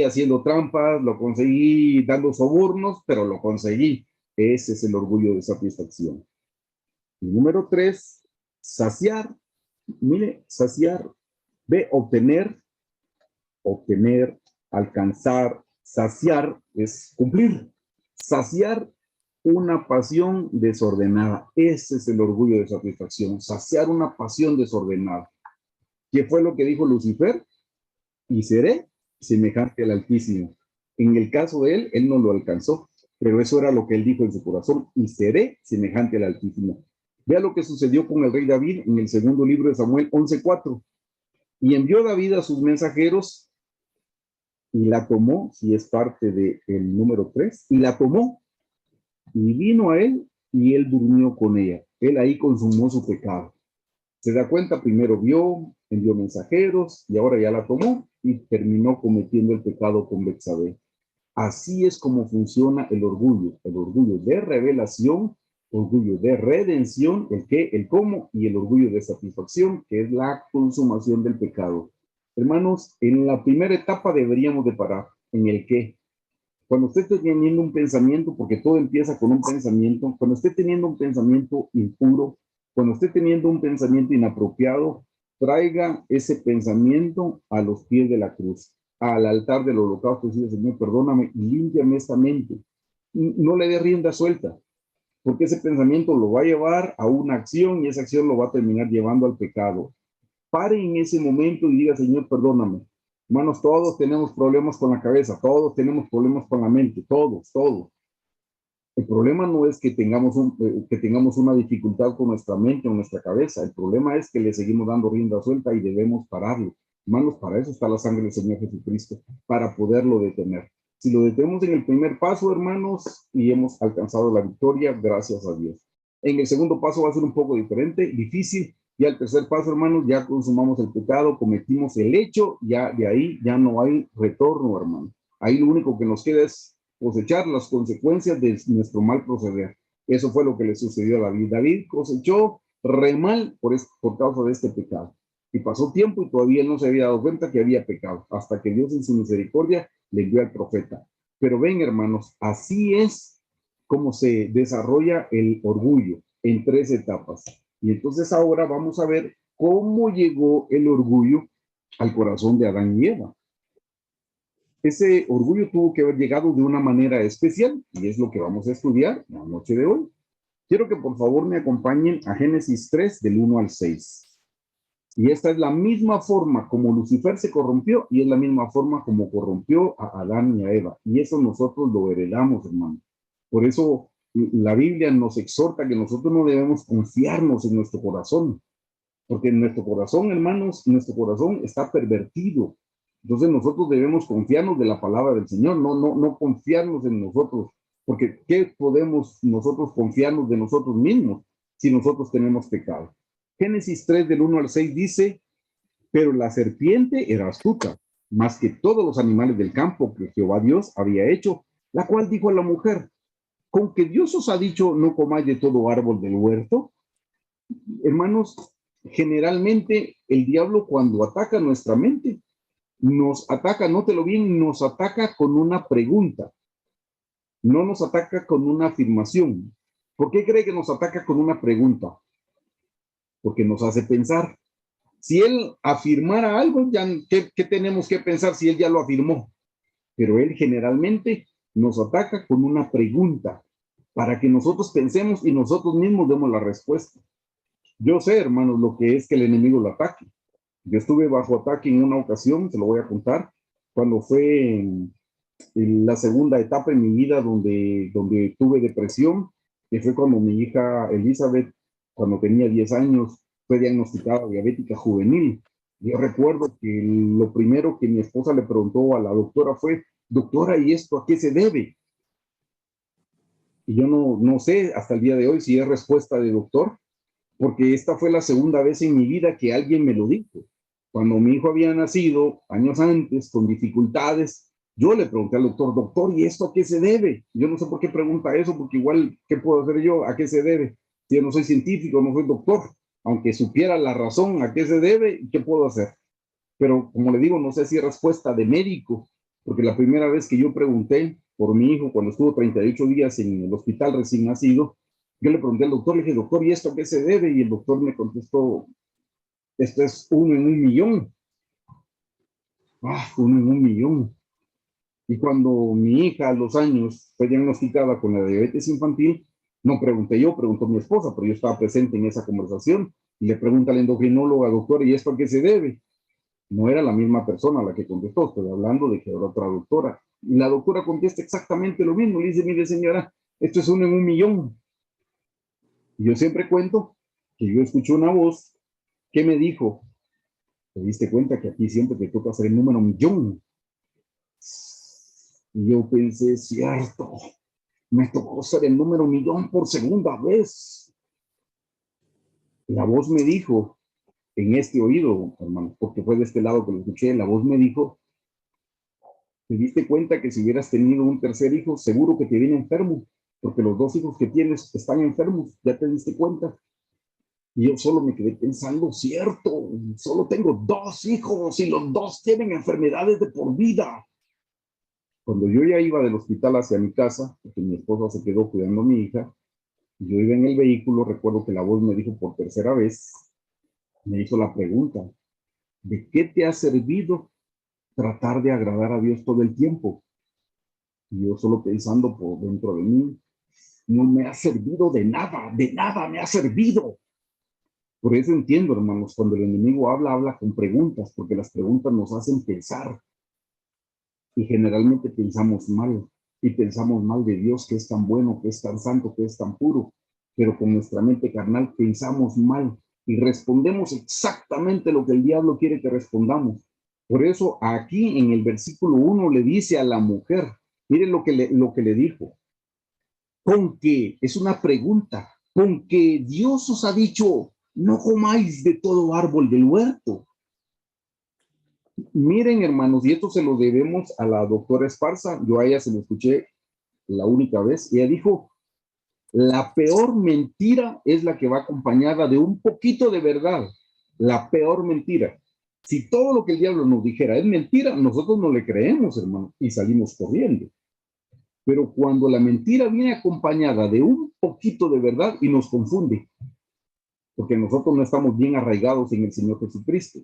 haciendo trampas, lo conseguí dando sobornos, pero lo conseguí. Ese es el orgullo de satisfacción. Y número 3, saciar. Mire, saciar. Ve, obtener, alcanzar, saciar es cumplir. Saciar una pasión desordenada. Ese es el orgullo de satisfacción. Saciar una pasión desordenada. ¿Qué fue lo que dijo Lucifer? Y seré semejante al Altísimo. En el caso de él no lo alcanzó, pero eso era lo que él dijo en su corazón, y seré semejante al Altísimo. Vea lo que sucedió con el rey David en el segundo libro de Samuel 11:4. Y envió David a sus mensajeros y la tomó, si es parte del número 3, y la tomó y vino a él y él durmió con ella. Él ahí consumó su pecado. Se da cuenta, primero envió mensajeros y ahora ya la tomó y terminó cometiendo el pecado con Betsabé. Así es como funciona el orgullo de revelación orgullo de redención, el qué, el cómo, y el orgullo de satisfacción, que es la consumación del pecado. Hermanos, en la primera etapa deberíamos de parar, en el qué. Cuando usted esté teniendo un pensamiento, porque todo empieza con un pensamiento, cuando esté teniendo un pensamiento impuro, cuando esté teniendo un pensamiento inapropiado, traiga ese pensamiento a los pies de la cruz, al altar del holocausto, y dice, Señor, perdóname y límpiame esta mente. Y no le dé rienda suelta, porque ese pensamiento lo va a llevar a una acción y esa acción lo va a terminar llevando al pecado. Pare en ese momento y diga, Señor, perdóname. Hermanos, todos tenemos problemas con la cabeza, todos tenemos problemas con la mente, todos. El problema no es que tengamos una dificultad con nuestra mente o nuestra cabeza. El problema es que le seguimos dando rienda suelta y debemos pararlo. Hermanos, para eso está la sangre del Señor Jesucristo, para poderlo detener. Si lo detenemos en el primer paso, hermanos, y hemos alcanzado la victoria, gracias a Dios. En el segundo paso va a ser un poco diferente, difícil. Y al tercer paso, hermanos, ya consumamos el pecado, cometimos el hecho, ya de ahí ya no hay retorno, hermano. Ahí lo único que nos queda es cosechar las consecuencias de nuestro mal proceder. Eso fue lo que le sucedió a David. David cosechó re mal por causa de este pecado. Y pasó tiempo y todavía no se había dado cuenta que había pecado, hasta que Dios en su misericordia le envió al profeta. Pero ven, hermanos, así es como se desarrolla el orgullo en tres etapas. Y entonces ahora vamos a ver cómo llegó el orgullo al corazón de Adán y Eva. Ese orgullo tuvo que haber llegado de una manera especial y es lo que vamos a estudiar la noche de hoy. Quiero que por favor me acompañen a Génesis 3 del 1 al 6. Y esta es la misma forma como Lucifer se corrompió y es la misma forma como corrompió a Adán y a Eva. Y eso nosotros lo heredamos, hermano. Por eso la Biblia nos exhorta que nosotros no debemos confiarnos en nuestro corazón, porque en nuestro corazón, hermanos, nuestro corazón está pervertido. Entonces nosotros debemos confiarnos de la palabra del Señor, no confiarnos en nosotros, porque ¿qué podemos nosotros confiarnos de nosotros mismos si nosotros tenemos pecado? Génesis 3 del 1 al 6 dice, pero la serpiente era astuta, más que todos los animales del campo que Jehová Dios había hecho, la cual dijo a la mujer, ¿con que Dios os ha dicho no comáis de todo árbol del huerto? Hermanos, generalmente el diablo cuando ataca nuestra mente, nos ataca, nótelo bien, nos ataca con una pregunta, no nos ataca con una afirmación. ¿Por qué cree que nos ataca con una pregunta? Porque nos hace pensar. Si él afirmara algo, ya, ¿qué tenemos que pensar si él ya lo afirmó? Pero él generalmente nos ataca con una pregunta para que nosotros pensemos y nosotros mismos demos la respuesta. Yo sé, hermanos, lo que es que el enemigo lo ataque. Yo estuve bajo ataque en una ocasión, se lo voy a contar, cuando fue en la segunda etapa en mi vida donde tuve depresión, que fue cuando mi hija Elizabeth, cuando tenía 10 años, fue diagnosticada diabética juvenil. Yo recuerdo que lo primero que mi esposa le preguntó a la doctora fue, doctora, ¿y esto a qué se debe? Y yo no sé hasta el día de hoy si es respuesta de doctor, porque esta fue la segunda vez en mi vida que alguien me lo dijo. Cuando mi hijo había nacido, años antes, con dificultades, yo le pregunté al doctor, doctor, ¿y esto a qué se debe? Yo no sé por qué pregunta eso, porque igual, ¿qué puedo hacer yo? ¿A qué se debe? Si yo no soy científico, no soy doctor, aunque supiera la razón a qué se debe, ¿qué puedo hacer? Pero como le digo, no sé si es respuesta de médico, porque la primera vez que yo pregunté por mi hijo, cuando estuvo 38 días en el hospital recién nacido, yo le pregunté al doctor, le dije, doctor, ¿y esto a qué se debe? Y el doctor me contestó, esto es 1 en 1 millón. Uno en 1 millón. Y cuando mi hija a los años fue diagnosticada con la diabetes infantil, no pregunté yo, preguntó mi esposa, pero yo estaba presente en esa conversación y le pregunta al endocrinólogo, doctor, ¿y esto a qué se debe? No era la misma persona la que contestó, estoy hablando de que era otra doctora. Y la doctora contesta exactamente lo mismo, le dice, mire señora, esto es 1 en 1 millón. Y yo siempre cuento que yo escuché una voz que me dijo, ¿te diste cuenta que aquí siempre te toca hacer el número 1 millón? Y yo pensé, cierto, me tocó ser el número 1 millón por segunda vez. La voz me dijo, en este oído, hermano, porque fue de este lado que lo escuché, la voz me dijo, ¿te diste cuenta que si hubieras tenido un tercer hijo, seguro que te viene enfermo? porque los dos hijos que tienes están enfermos, ¿ya te diste cuenta? Y yo solo me quedé pensando, cierto, solo tengo 2 hijos y los 2 tienen enfermedades de por vida. Cuando yo ya iba del hospital hacia mi casa, porque mi esposa se quedó cuidando a mi hija, yo iba en el vehículo, recuerdo que la voz me dijo por tercera vez, me hizo la pregunta, ¿de qué te ha servido tratar de agradar a Dios todo el tiempo? Y yo solo pensando por dentro de mí, no me ha servido de nada me ha servido. Por eso entiendo, hermanos, cuando el enemigo habla, habla con preguntas, porque las preguntas nos hacen pensar. Y generalmente pensamos mal, y pensamos mal de Dios, que es tan bueno, que es tan santo, que es tan puro, pero con nuestra mente carnal pensamos mal y respondemos exactamente lo que el diablo quiere que respondamos. Por eso aquí en el versículo 1 le dice a la mujer, miren lo que le dijo, con que, es una pregunta, con que Dios os ha dicho, no comáis de todo árbol del huerto. Miren, hermanos, y esto se lo debemos a la doctora Esparza. Yo a ella se lo escuché la única vez. Ella dijo, la peor mentira es la que va acompañada de un poquito de verdad. La peor mentira. Si todo lo que el diablo nos dijera es mentira, nosotros no le creemos, hermano, y salimos corriendo. Pero cuando la mentira viene acompañada de un poquito de verdad y nos confunde, porque nosotros no estamos bien arraigados en el Señor Jesucristo.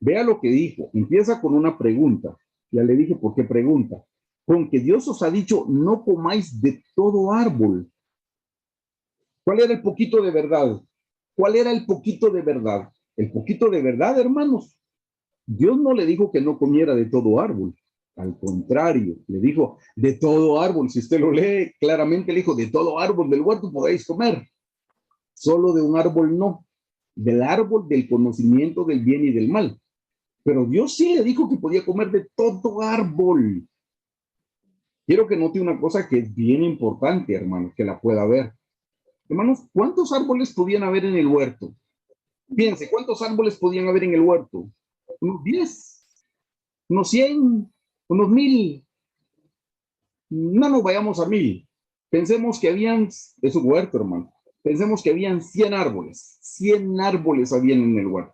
Vea lo que dijo, empieza con una pregunta. Ya le dije por qué pregunta. Con que Dios os ha dicho, no comáis de todo árbol. ¿Cuál era el poquito de verdad? ¿Cuál era el poquito de verdad? El poquito de verdad, hermanos. Dios no le dijo que no comiera de todo árbol. Al contrario, le dijo, de todo árbol. Si usted lo lee claramente, le dijo, de todo árbol del huerto podéis comer. Solo de un árbol no. Del árbol del conocimiento del bien y del mal. Pero Dios sí le dijo que podía comer de todo árbol. Quiero que note una cosa que es bien importante, hermanos, que la pueda ver. Hermanos, ¿cuántos árboles podían haber en el huerto? Fíjense, ¿cuántos árboles podían haber en el huerto? Unos 10, unos 100, unos 1000. No nos vayamos a 1000. Pensemos que habían, es un huerto, hermano. Pensemos que habían 100 árboles. 100 árboles habían en el huerto.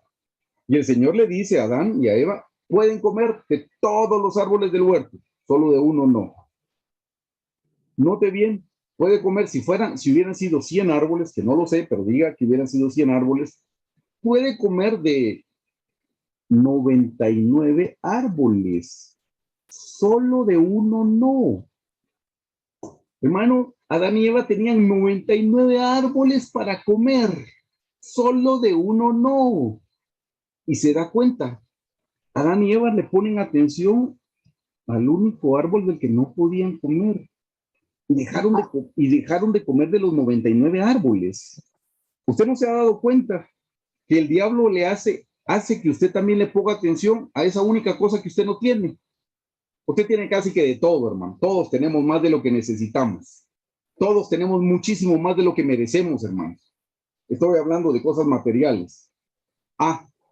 Y el Señor le dice a Adán y a Eva, pueden comer de todos los árboles del huerto, solo de uno no. Note bien, puede comer, si hubieran sido 100 árboles, que no lo sé, pero diga que hubieran sido 100 árboles, puede comer de 99 árboles, solo de uno no. Hermano, Adán y Eva tenían 99 árboles para comer, solo de uno no. Y se da cuenta, Adán y Eva le ponen atención al único árbol del que no podían comer. Y dejaron de comer de los 99 árboles. Usted no se ha dado cuenta que el diablo le hace que usted también le ponga atención a esa única cosa que usted no tiene. Usted tiene casi que de todo, hermano. Todos tenemos más de lo que necesitamos. Todos tenemos muchísimo más de lo que merecemos, hermanos. Estoy hablando de cosas materiales.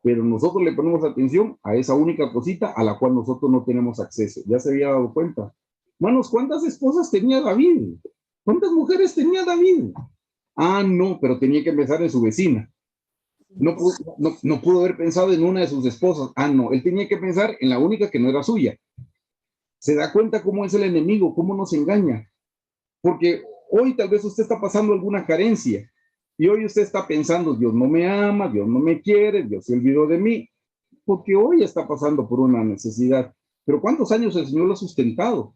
Pero nosotros le ponemos atención a esa única cosita a la cual nosotros no tenemos acceso. ¿Ya se había dado cuenta? Hermanos, ¿cuántas esposas tenía David? ¿Cuántas mujeres tenía David? No, pero tenía que pensar en su vecina. No pudo haber pensado en una de sus esposas. No, él tenía que pensar en la única que no era suya. ¿Se da cuenta cómo es el enemigo? ¿Cómo nos engaña? Porque hoy tal vez usted está pasando alguna carencia. Y hoy usted está pensando, Dios no me ama, Dios no me quiere, Dios se olvidó de mí, porque hoy está pasando por una necesidad. Pero ¿cuántos años el Señor lo ha sustentado?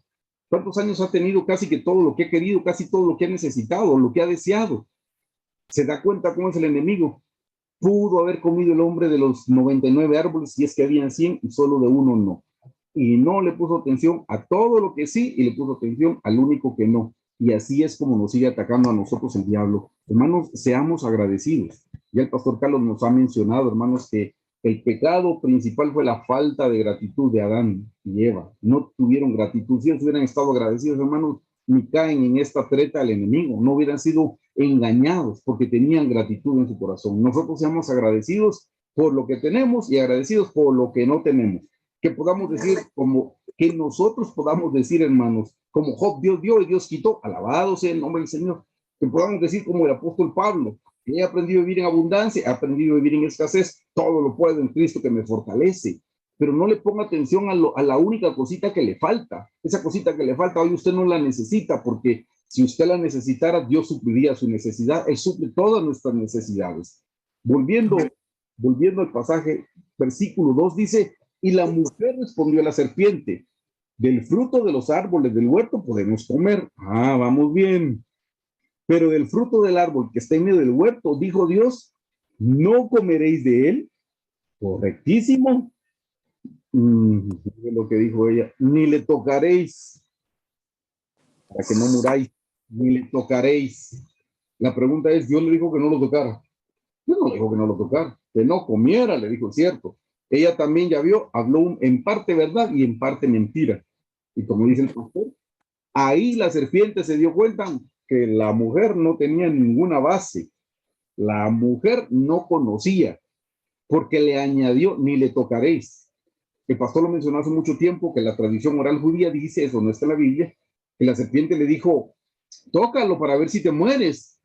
¿Cuántos años ha tenido casi que todo lo que ha querido, casi todo lo que ha necesitado, lo que ha deseado? ¿Se da cuenta cómo es el enemigo? Pudo haber comido el hombre de los 99 árboles, si es que habían 100 y solo de uno no. Y no le puso atención a todo lo que sí y le puso atención al único que no. Y así es como nos sigue atacando a nosotros el diablo. Hermanos, seamos agradecidos. Ya el pastor Carlos nos ha mencionado, hermanos, que el pecado principal fue la falta de gratitud de Adán y Eva. No tuvieron gratitud. Si ellos hubieran estado agradecidos, hermanos, ni caen en esta treta al enemigo. No hubieran sido engañados porque tenían gratitud en su corazón. Nosotros seamos agradecidos por lo que tenemos y agradecidos por lo que no tenemos. Que podamos decir, como que nosotros podamos decir, hermanos, Como Job, Dios dio y Dios quitó. Alabado sea el nombre del Señor. Que podamos decir como el apóstol Pablo, que he aprendido a vivir en abundancia, he aprendido a vivir en escasez, todo lo puedo en Cristo que me fortalece. Pero no le ponga atención a la única cosita que le falta. Esa cosita que le falta hoy usted no la necesita, porque si usted la necesitara, Dios supliría su necesidad. Él suple todas nuestras necesidades. Volviendo al pasaje, versículo 2 dice, y la mujer respondió a la serpiente, del fruto de los árboles del huerto podemos comer. Ah, vamos bien. Pero del fruto del árbol que está en medio del huerto, dijo Dios, no comeréis de él. Correctísimo. Lo que dijo ella, ni le tocaréis, para que no muráis, ni le tocaréis. La pregunta es, Dios le dijo que no lo tocara. Dios no le dijo que no lo tocara, que no comiera, le dijo, cierto. Ella también ya vio, habló en parte verdad y en parte mentira. Y como dice el pastor, ahí la serpiente se dio cuenta que la mujer no tenía ninguna base. La mujer no conocía, porque le añadió, ni le tocaréis. El pastor lo mencionó hace mucho tiempo, que la tradición oral judía dice, eso no está en la Biblia, que la serpiente le dijo, tócalo para ver si te mueres.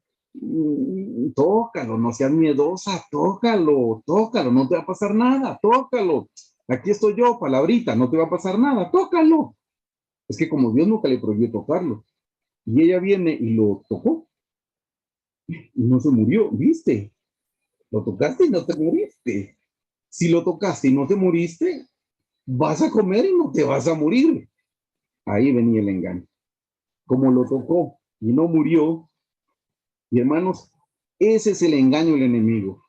Tócalo, no seas miedosa, tócalo, no te va a pasar nada, tócalo. Aquí estoy yo, palabrita, no te va a pasar nada, tócalo. Es que como Dios nunca le prohibió tocarlo, y ella viene y lo tocó, y no se murió, ¿viste? Lo tocaste y no te moriste. Si lo tocaste y no te moriste, vas a comer y no te vas a morir. Ahí venía el engaño. Como lo tocó y no murió, y hermanos, ese es el engaño del enemigo.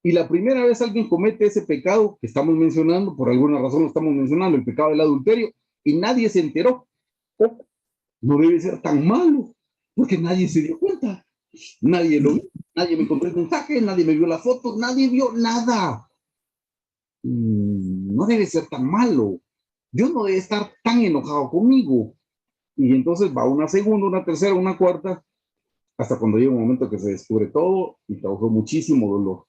Y la primera vez alguien comete ese pecado que estamos mencionando, por alguna razón lo estamos mencionando, el pecado del adulterio, y nadie se enteró. Oh, no debe ser tan malo, porque nadie se dio cuenta. Nadie lo vio, nadie me contó el mensaje, nadie me vio las fotos, nadie vio nada. No debe ser tan malo. Dios no debe estar tan enojado conmigo. Y entonces va una segunda, una tercera, una cuarta, hasta cuando llega un momento que se descubre todo y causó muchísimo dolor.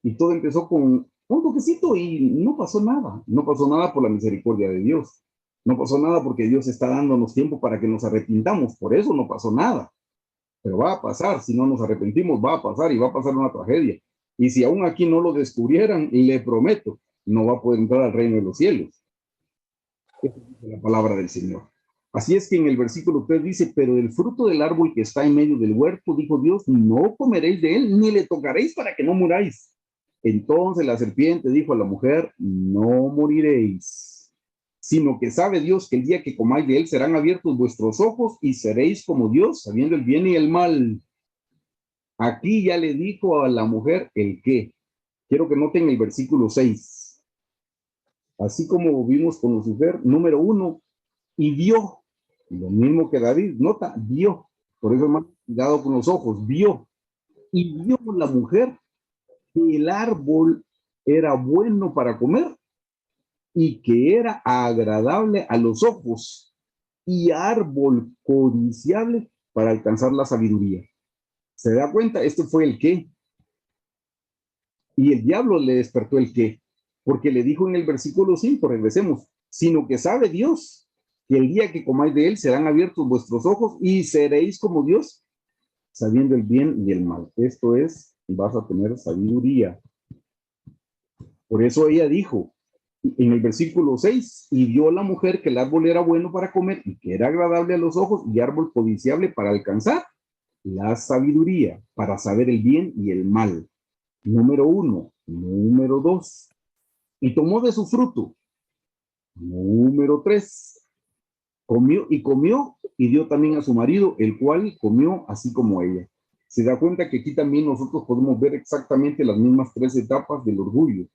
Y todo empezó con un toquecito y no pasó nada. No pasó nada por la misericordia de Dios. No pasó nada porque Dios está dándonos tiempo para que nos arrepintamos. Por eso no pasó nada. Pero va a pasar, si no nos arrepentimos, va a pasar y va a pasar una tragedia. Y si aún aquí no lo descubrieran, le prometo, no va a poder entrar al reino de los cielos. Esa es la palabra del Señor. Así es que en el versículo 3 dice, pero del fruto del árbol que está en medio del huerto, dijo Dios, no comeréis de él, ni le tocaréis para que no muráis. Entonces la serpiente dijo a la mujer, no moriréis, sino que sabe Dios que el día que comáis de él serán abiertos vuestros ojos y seréis como Dios, sabiendo el bien y el mal. Aquí ya le dijo a la mujer el qué. Quiero que noten el versículo 6. Así como vimos con Lucifer, número 1, y vio, lo mismo que David, nota, vio. Por eso, hermano, cuidado con los ojos, vio. Y vio la mujer que el árbol era bueno para comer y que era agradable a los ojos y árbol codiciable para alcanzar la sabiduría. ¿Se da cuenta? Este fue el qué. Y el diablo le despertó el qué, porque le dijo en el versículo 5, regresemos, sino que sabe Dios que el día que comáis de él serán abiertos vuestros ojos y seréis como Dios, sabiendo el bien y el mal. Esto es, vas a tener sabiduría. Por eso ella dijo en el versículo 6, y vio la mujer que el árbol era bueno para comer y que era agradable a los ojos y árbol codiciable para alcanzar la sabiduría, para saber el bien y el mal. Número 1. Número 2. Y tomó de su fruto. Número 3. Comió y dio también a su marido, el cual comió así como ella. Se da cuenta que aquí también nosotros podemos ver exactamente las mismas 3 etapas del orgullo.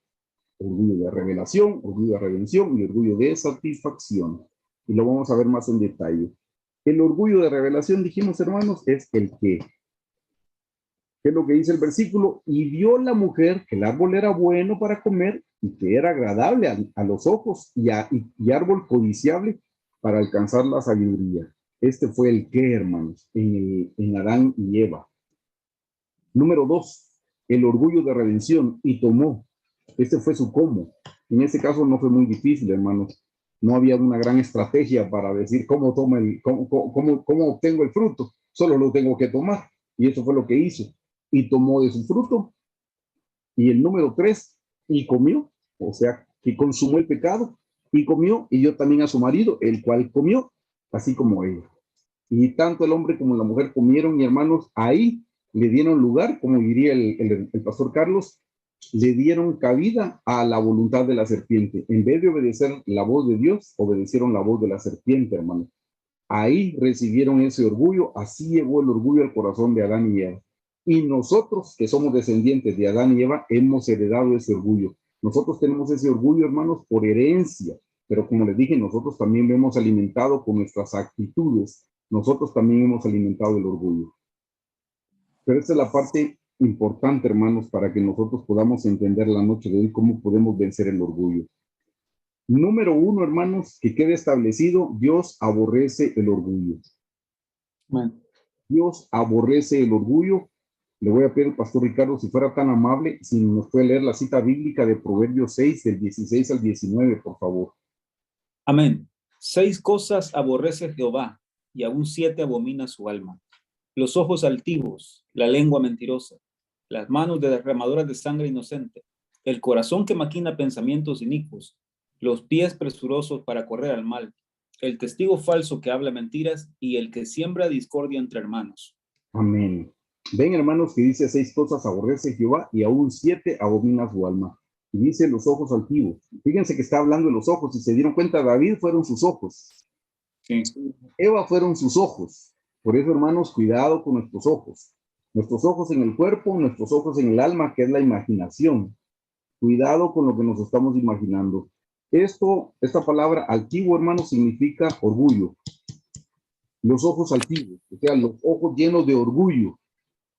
Orgullo de revelación, orgullo de redención y orgullo de satisfacción. Y lo vamos a ver más en detalle. El orgullo de revelación, dijimos hermanos, es el que. ¿Qué es lo que dice el versículo? Y vio la mujer que el árbol era bueno para comer y que era agradable a los ojos y árbol codiciable para alcanzar la sabiduría. Este fue el qué, hermanos, en Adán y Eva. Número 2, el orgullo de redención y tomó. Este fue su cómo. En este caso no fue muy difícil, hermanos. No había una gran estrategia para decir cómo obtengo el fruto. Solo lo tengo que tomar. Y eso fue lo que hizo. Y tomó de su fruto. Y el número 3, y comió. O sea, que consumó el pecado y comió, y dio también a su marido, el cual comió, así como ella. Y tanto el hombre como la mujer comieron, y hermanos, ahí le dieron lugar, como diría el pastor Carlos, le dieron cabida a la voluntad de la serpiente. En vez de obedecer la voz de Dios, obedecieron la voz de la serpiente, hermano. Ahí recibieron ese orgullo, así llegó el orgullo al corazón de Adán y Eva. Y nosotros, que somos descendientes de Adán y Eva, hemos heredado ese orgullo. Nosotros tenemos ese orgullo, hermanos, por herencia, pero como les dije, nosotros también lo hemos alimentado con nuestras actitudes. Nosotros también hemos alimentado el orgullo. Pero esta es la parte importante, hermanos, para que nosotros podamos entender la noche de hoy cómo podemos vencer el orgullo. Número 1, hermanos, que quede establecido, Dios aborrece el orgullo. Amén. Dios aborrece el orgullo. Le voy a pedir al pastor Ricardo, si fuera tan amable, si nos puede leer la cita bíblica de Proverbios 6, del 16 al 19, por favor. Amén. 6 cosas aborrece Jehová, y aún 7 abomina su alma: los ojos altivos, la lengua mentirosa, las manos derramadoras de sangre inocente, el corazón que maquina pensamientos inicuos, los pies presurosos para correr al mal, el testigo falso que habla mentiras, y el que siembra discordia entre hermanos. Amén. Ven, hermanos, que dice 6 cosas aborrece Jehová, y aún 7 abomina su alma. Y dice los ojos altivos. Fíjense que está hablando de los ojos. Si se dieron cuenta, David fueron sus ojos. Sí. Eva fueron sus ojos. Por eso, hermanos, cuidado con nuestros ojos. Nuestros ojos en el cuerpo, nuestros ojos en el alma, que es la imaginación. Cuidado con lo que nos estamos imaginando. Esta palabra altivo, hermanos, significa orgullo. Los ojos altivos, o sea, los ojos llenos de orgullo.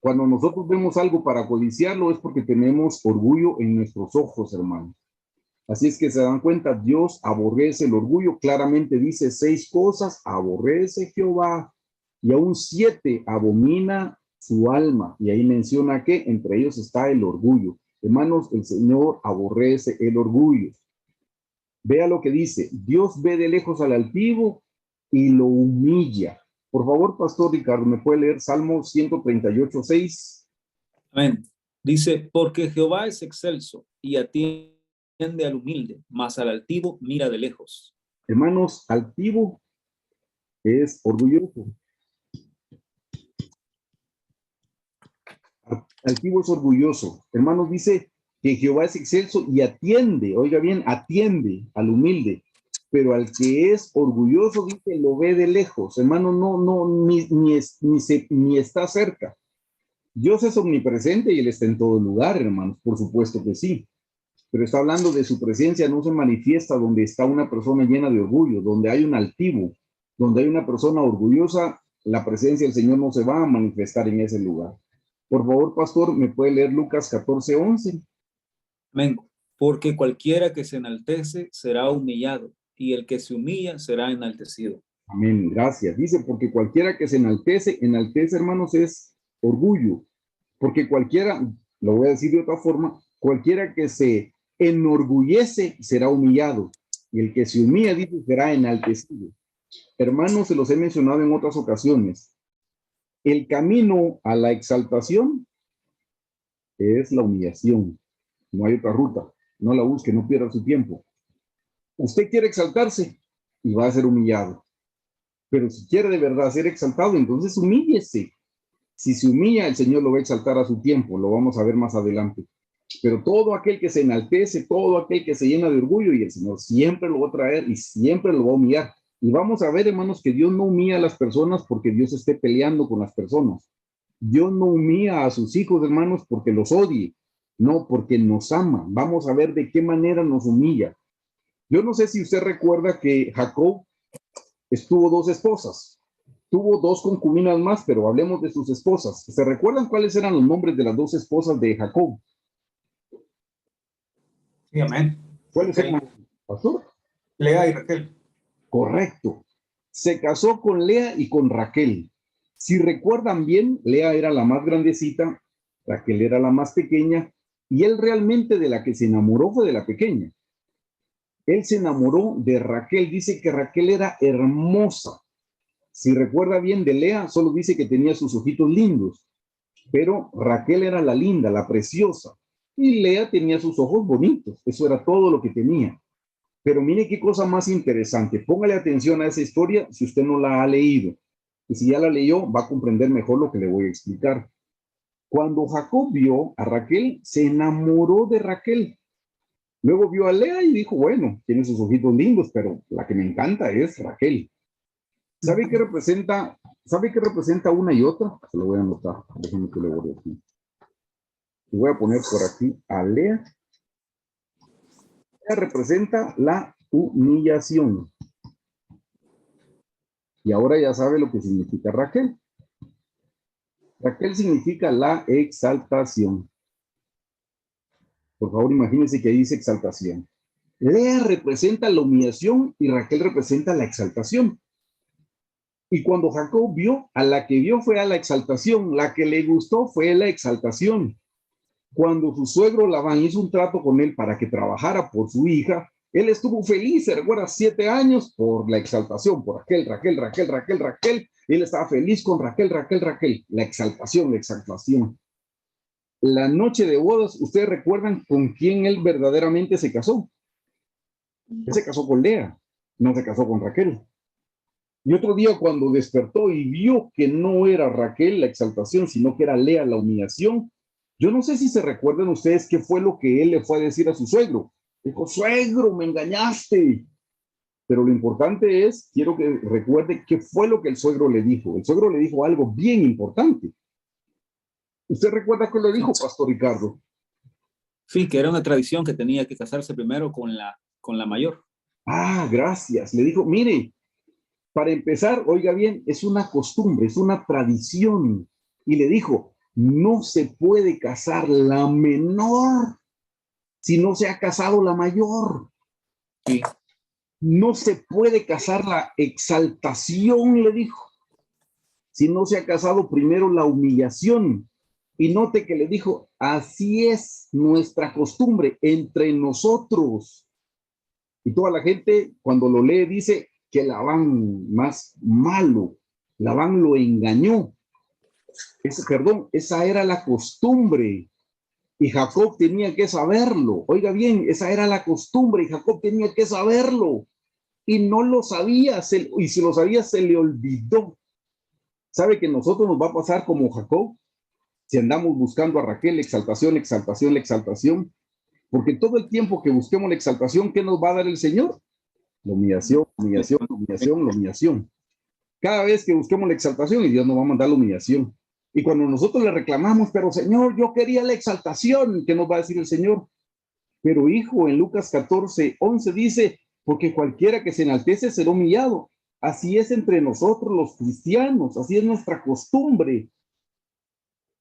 Cuando nosotros vemos algo para codiciarlo es porque tenemos orgullo en nuestros ojos, hermanos. Así es que se dan cuenta, Dios aborrece el orgullo. Claramente dice 6 cosas aborrece Jehová, y aún 7 abomina su alma. Y ahí menciona que entre ellos está el orgullo. Hermanos, el Señor aborrece el orgullo. Vea lo que dice: Dios ve de lejos al altivo y lo humilla. Por favor, pastor Ricardo, ¿me puede leer Salmo 138, 6? Amén. Dice: porque Jehová es excelso y atiende al humilde, mas al altivo mira de lejos. Hermanos, altivo es orgulloso. Altivo es orgulloso. Hermanos, dice que Jehová es excelso y atiende, oiga bien, atiende al humilde, pero al que es orgulloso, dice, lo ve de lejos. Hermano, ni está cerca. Dios es omnipresente y Él está en todo lugar, hermanos, por supuesto que sí. Pero está hablando de su presencia, no se manifiesta donde está una persona llena de orgullo, donde hay un altivo, donde hay una persona orgullosa, la presencia del Señor no se va a manifestar en ese lugar. Por favor, pastor, ¿me puede leer Lucas 14, 11? Amén. Porque cualquiera que se enaltece será humillado, y el que se humilla será enaltecido. Amén, gracias. Dice, porque cualquiera que se enaltece, hermanos, es orgullo. Porque cualquiera, lo voy a decir de otra forma, cualquiera que se enorgullece será humillado, y el que se humilla, dice, será enaltecido. Hermanos, se los he mencionado en otras ocasiones. El camino a la exaltación es la humillación. No hay otra ruta. No la busque, no pierda su tiempo. Usted quiere exaltarse y va a ser humillado. Pero si quiere de verdad ser exaltado, entonces humíllese. Si se humilla, el Señor lo va a exaltar a su tiempo. Lo vamos a ver más adelante. Pero todo aquel que se enaltece, todo aquel que se llena de orgullo, y el Señor siempre lo va a traer y siempre lo va a humillar. Y vamos a ver, hermanos, que Dios no humilla a las personas porque Dios esté peleando con las personas. Dios no humilla a sus hijos, hermanos, porque los odie, no, porque nos ama. Vamos a ver de qué manera nos humilla. Yo no sé si usted recuerda que Jacob tuvo 2 esposas. Tuvo 2 concubinas más, pero hablemos de sus esposas. ¿Se recuerdan cuáles eran los nombres de las 2 esposas de Jacob? Sí, amén. ¿Cuáles eran, pastor? Lea y Raquel. Correcto. Se casó con Lea y con Raquel. Si recuerdan bien, Lea era la más grandecita, Raquel era la más pequeña, y él realmente de la que se enamoró fue de la pequeña. Él se enamoró de Raquel. Dice que Raquel era hermosa. Si recuerda bien de Lea, solo dice que tenía sus ojitos lindos. Pero Raquel era la linda, la preciosa. Y Lea tenía sus ojos bonitos. Eso era todo lo que tenía. Pero mire qué cosa más interesante. Póngale atención a esa historia si usted no la ha leído. Y si ya la leyó, va a comprender mejor lo que le voy a explicar. Cuando Jacob vio a Raquel, se enamoró de Raquel. Luego vio a Lea y dijo, bueno, tiene sus ojitos lindos, pero la que me encanta es Raquel. ¿Sabe qué representa? ¿Sabe qué representa una y otra? Se lo voy a anotar. Déjenme que le voy aquí. Y voy a poner por aquí a Lea. Lea representa la humillación. Y ahora ya sabe lo que significa Raquel. Raquel significa la exaltación. Por favor, imagínense que dice exaltación. Lea representa la humillación y Raquel representa la exaltación. Y cuando Jacob vio, a la que vio fue a la exaltación, la que le gustó fue la exaltación. Cuando su suegro Labán hizo un trato con él para que trabajara por su hija, él estuvo feliz, se recuerda, 7 años por la exaltación, por Raquel, Raquel, Raquel, Raquel, Raquel. Él estaba feliz con Raquel, Raquel, Raquel. La exaltación, la exaltación. La noche de bodas, ¿ustedes recuerdan con quién él verdaderamente se casó? Él se casó con Lea, no se casó con Raquel. Y otro día cuando despertó y vio que no era Raquel la exaltación, sino que era Lea la humillación, yo no sé si se recuerdan ustedes qué fue lo que él le fue a decir a su suegro. Dijo, suegro, me engañaste. Pero lo importante es, quiero que recuerde qué fue lo que el suegro le dijo. El suegro le dijo algo bien importante. ¿Usted recuerda qué le dijo, Pastor Ricardo? Sí, que era una tradición que tenía que casarse primero con la mayor. Ah, gracias. Le dijo, mire, para empezar, oiga bien, es una costumbre, es una tradición. Y le dijo, no se puede casar la menor si no se ha casado la mayor. Sí. No se puede casar la exaltación, le dijo, si no se ha casado primero la humillación. Y note que le dijo, así es nuestra costumbre entre nosotros. Y toda la gente, cuando lo lee, dice que Labán más malo, Labán lo engañó. Perdón, esa era la costumbre. Y Jacob tenía que saberlo. Oiga bien, esa era la costumbre y Jacob tenía que saberlo. Y no lo sabía, y si lo sabía, se le olvidó. ¿Sabe que nosotros nos va a pasar como Jacob? Si andamos buscando a Raquel, exaltación, exaltación, exaltación. Porque todo el tiempo que busquemos la exaltación, ¿qué nos va a dar el Señor? La humillación, humillación, humillación, la humillación. Cada vez que busquemos la exaltación, y Dios nos va a mandar la humillación. Y cuando nosotros le reclamamos, pero Señor, yo quería la exaltación, ¿qué nos va a decir el Señor? Pero hijo, en Lucas 14:11 dice, porque cualquiera que se enaltece será humillado. Así es entre nosotros los cristianos, así es nuestra costumbre.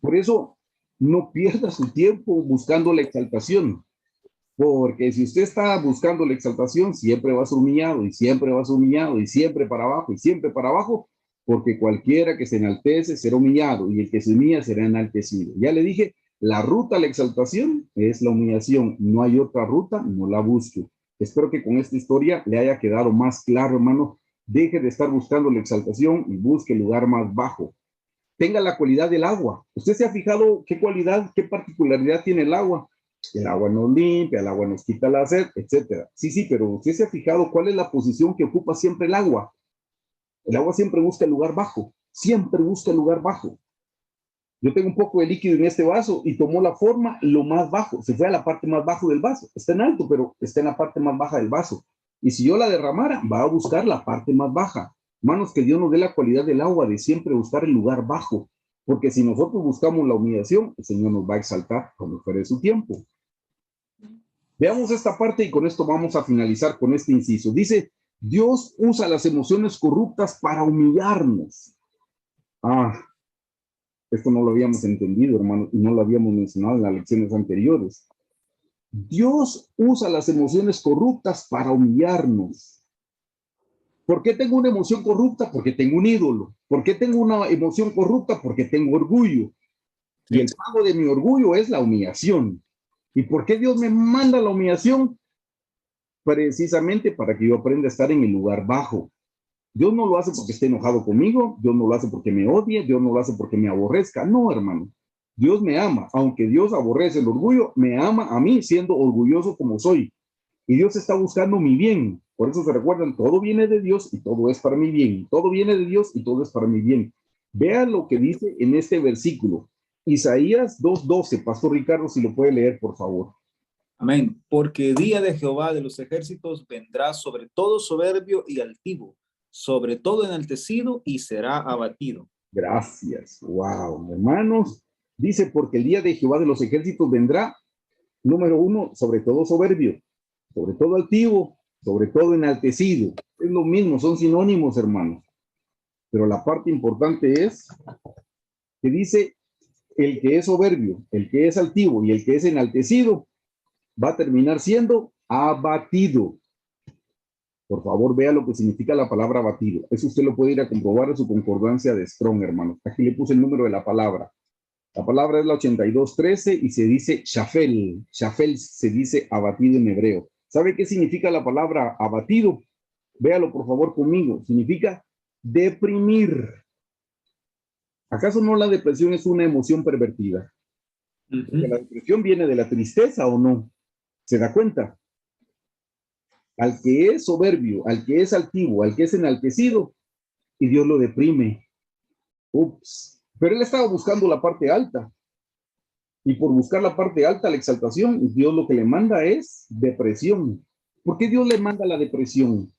Por eso, no pierda su tiempo buscando la exaltación. Porque si usted está buscando la exaltación, siempre va a ser humillado y siempre va a ser humillado y siempre para abajo y siempre para abajo, porque cualquiera que se enaltece será humillado y el que se humilla será enaltecido. Ya le dije, la ruta a la exaltación es la humillación. No hay otra ruta, no la busque. Espero que con esta historia le haya quedado más claro, hermano. Deje de estar buscando la exaltación y busque el lugar más bajo. Tenga la cualidad del agua. ¿Usted se ha fijado qué cualidad, qué particularidad tiene el agua? El agua nos limpia, el agua nos quita la sed, etcétera. Sí, pero usted se ha fijado cuál es la posición que ocupa siempre el agua. El agua siempre busca el lugar bajo, siempre busca el lugar bajo. Yo tengo un poco de líquido en este vaso y tomó la forma lo más bajo, se fue a la parte más baja del vaso. Está en alto, pero está en la parte más baja del vaso. Y si yo la derramara, va a buscar la parte más baja. Hermanos, que Dios nos dé la cualidad del agua de siempre buscar el lugar bajo. Porque si nosotros buscamos la humillación, el Señor nos va a exaltar cuando fuere su tiempo. Veamos esta parte y con esto vamos a finalizar con este inciso. Dice, Dios usa las emociones corruptas para humillarnos. Esto no lo habíamos entendido, hermano, y no lo habíamos mencionado en las lecciones anteriores. Dios usa las emociones corruptas para humillarnos. ¿Por qué tengo una emoción corrupta? Porque tengo un ídolo. ¿Por qué tengo una emoción corrupta? Porque tengo orgullo. Y el pago de mi orgullo es la humillación. ¿Y por qué Dios me manda la humillación? precisamente para que yo aprenda a estar en el lugar bajo. Dios no lo hace porque esté enojado conmigo, Dios no lo hace porque me odie, Dios no lo hace porque me aborrezca. No, hermano. Dios me ama. Aunque Dios aborrece el orgullo, me ama a mí siendo orgulloso como soy. Y Dios está buscando mi bien. Por eso se recuerdan, todo viene de Dios y todo es para mi bien. Todo viene de Dios y todo es para mi bien. Vean lo que dice en este versículo. Isaías 2:12. Pastor Ricardo, si lo puede leer, por favor. Amén. Porque día de Jehová de los ejércitos vendrá sobre todo soberbio y altivo, sobre todo enaltecido y será abatido. Gracias. Wow, hermanos. Dice, porque el día de Jehová de los ejércitos vendrá, número uno, sobre todo soberbio, sobre todo altivo, sobre todo enaltecido. Es lo mismo, son sinónimos, hermanos. Pero la parte importante es que dice, el que es soberbio, el que es altivo y el que es enaltecido va a terminar siendo abatido. Por favor, vea lo que significa la palabra abatido. Eso usted lo puede ir a comprobar en su concordancia de Strong, hermanos. Aquí le puse el número de la palabra. La palabra es la 8213 y se dice shafel. Shafel se dice abatido en hebreo. ¿Sabe qué significa la palabra abatido? Véalo por favor conmigo. Significa deprimir. ¿Acaso no la depresión es una emoción pervertida? Porque la depresión viene de la tristeza, ¿o no? ¿Se da cuenta? Al que es soberbio, al que es altivo, al que es enaltecido, y Dios lo deprime. Ups. Pero él estaba buscando la parte alta. Y por buscar la parte alta, la exaltación, Dios lo que le manda es depresión. ¿Por qué Dios le manda la depresión?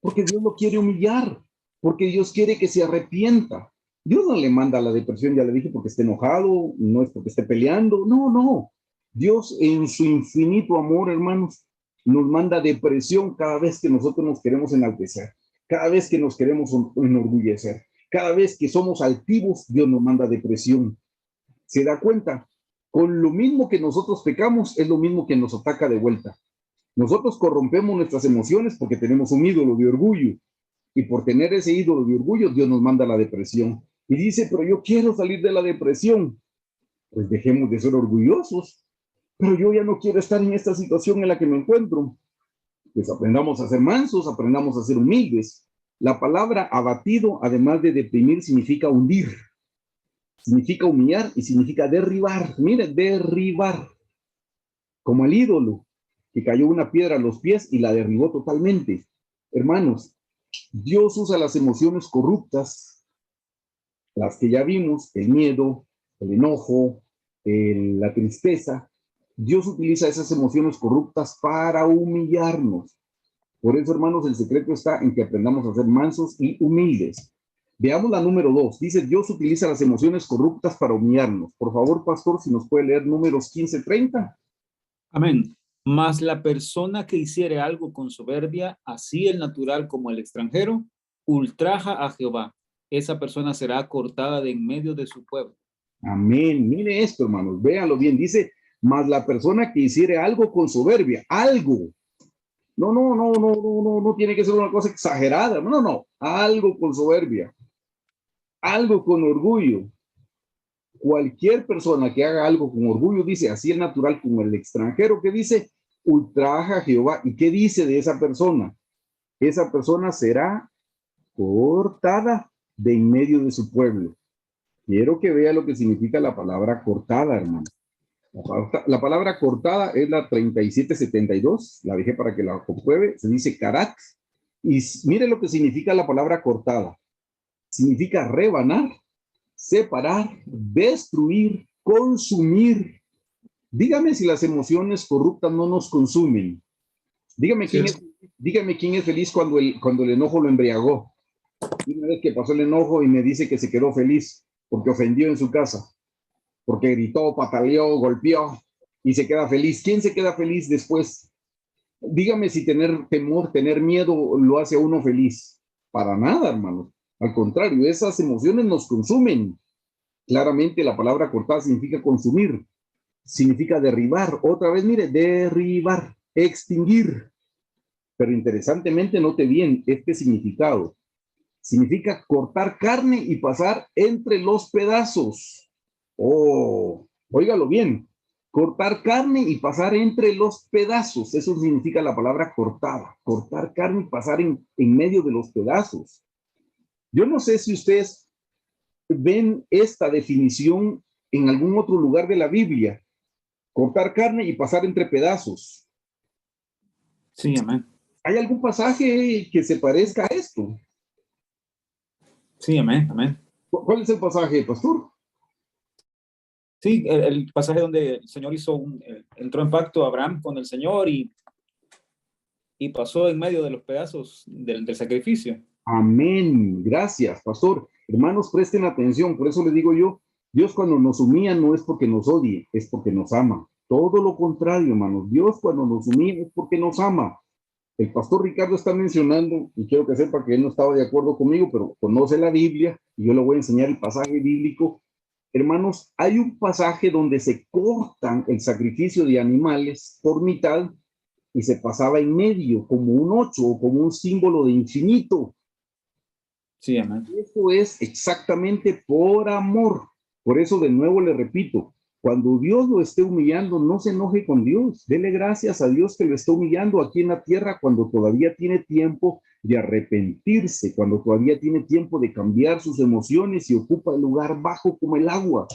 Porque Dios lo quiere humillar. Porque Dios quiere que se arrepienta. Dios no le manda la depresión, ya le dije, porque esté enojado, no es porque esté peleando. No, no. Dios en su infinito amor, hermanos, nos manda depresión cada vez que nosotros nos queremos enaltecer. Cada vez que nos queremos enorgullecer. Cada vez que somos altivos, Dios nos manda depresión. ¿Se da cuenta? Con lo mismo que nosotros pecamos, es lo mismo que nos ataca de vuelta. Nosotros corrompemos nuestras emociones porque tenemos un ídolo de orgullo. Y por tener ese ídolo de orgullo, Dios nos manda la depresión. Y dice, pero yo quiero salir de la depresión. Pues dejemos de ser orgullosos. Pero yo ya no quiero estar en esta situación en la que me encuentro. Pues aprendamos a ser mansos, aprendamos a ser humildes. La palabra abatido, además de deprimir, significa hundir. Significa humillar y significa derribar. Mire, derribar. Como el ídolo que cayó una piedra a los pies y la derribó totalmente. Hermanos, Dios usa las emociones corruptas, las que ya vimos, el miedo, el enojo, la tristeza. Dios utiliza esas emociones corruptas para humillarnos. Por eso, hermanos, el secreto está en que aprendamos a ser mansos y humildes. Veamos la número 2. Dice, Dios utiliza las emociones corruptas para humillarnos. Por favor, pastor, si nos puede leer números 15:30. Amén. Mas la persona que hiciere algo con soberbia, así el natural como el extranjero, ultraja a Jehová. Esa persona será cortada de en medio de su pueblo. Amén. Mire esto, hermanos. Véanlo bien. Dice, mas la persona que hiciere algo con soberbia, algo. No tiene que ser una cosa exagerada. No. Algo con soberbia. Algo con orgullo. Cualquier persona que haga algo con orgullo, dice, así el natural como el extranjero, que dice, ultraja a Jehová. ¿Y qué dice de esa persona? Esa persona será cortada de en medio de su pueblo. Quiero que vea lo que significa la palabra cortada, hermano. La palabra cortada es la 3772, la dejé para que la compruebe, se dice karat, y mire lo que significa la palabra cortada. Significa rebanar, separar, destruir, consumir. Dígame si las emociones corruptas no nos consumen. Dígame quién es feliz cuando el enojo lo embriagó. Y una vez que pasó el enojo y me dice que se quedó feliz porque ofendió en su casa, porque gritó, pataleó, golpeó y se queda feliz. ¿Quién se queda feliz después? Dígame si tener temor, tener miedo lo hace a uno feliz. Para nada, hermano. Al contrario, esas emociones nos consumen. Claramente la palabra cortada significa consumir, significa derribar. Otra vez, mire, derribar, extinguir. Pero interesantemente, note bien este significado. Significa cortar carne y pasar entre los pedazos. Oh, óigalo bien. cortar carne y pasar entre los pedazos. Eso significa la palabra cortada. Cortar carne y pasar en medio de los pedazos. Yo no sé si ustedes ven esta definición en algún otro lugar de la Biblia. Cortar carne y pasar entre pedazos. Sí, amén. ¿Hay algún pasaje que se parezca a esto? Sí, amén, amén. ¿Cuál es el pasaje, pastor? Sí, el pasaje donde el Señor entró en pacto Abraham con el Señor y pasó en medio de los pedazos del sacrificio. Amén. Gracias, pastor. Hermanos, presten atención. Por eso les digo yo, Dios cuando nos humilla no es porque nos odie, es porque nos ama. Todo lo contrario, hermanos. Dios cuando nos humilla es porque nos ama. El pastor Ricardo está mencionando, y quiero que sepa que él no estaba de acuerdo conmigo, pero conoce la Biblia, y yo le voy a enseñar el pasaje bíblico. Hermanos, hay un pasaje donde se cortan el sacrificio de animales por mitad y se pasaba en medio, como un 8 o como un símbolo de infinito. Sí, amén. Eso es exactamente por amor. Por eso de nuevo le repito, cuando Dios lo esté humillando, no se enoje con Dios. Dele gracias a Dios que lo está humillando aquí en la tierra cuando todavía tiene tiempo de arrepentirse, cuando todavía tiene tiempo de cambiar sus emociones y ocupa el lugar bajo como el agua.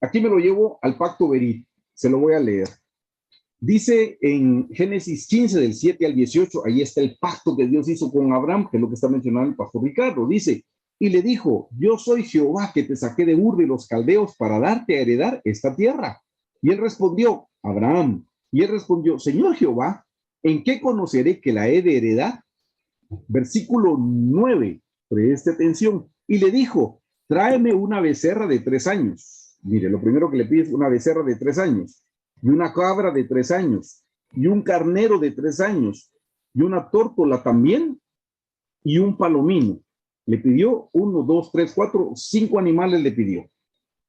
Aquí me lo llevo al pacto Berit. Se lo voy a leer. Dice en Génesis 15, del 7 al 18, ahí está el pacto que Dios hizo con Abraham, que es lo que está mencionando el pastor Ricardo. Dice, y le dijo, yo soy Jehová que te saqué de Ur de los Caldeos para darte a heredar esta tierra. Y él respondió, Abraham, y él respondió, Señor Jehová, ¿en qué conoceré que la he de heredar? Versículo 9, preste atención. Y le dijo, tráeme una becerra de 3 años. Mire, lo primero que le pide es una becerra de 3 años. Y una cabra de 3 años, y un carnero de 3 años, y una tórtola también, y un palomino. Le pidió 1, 2, 3, 4, 5 animales le pidió.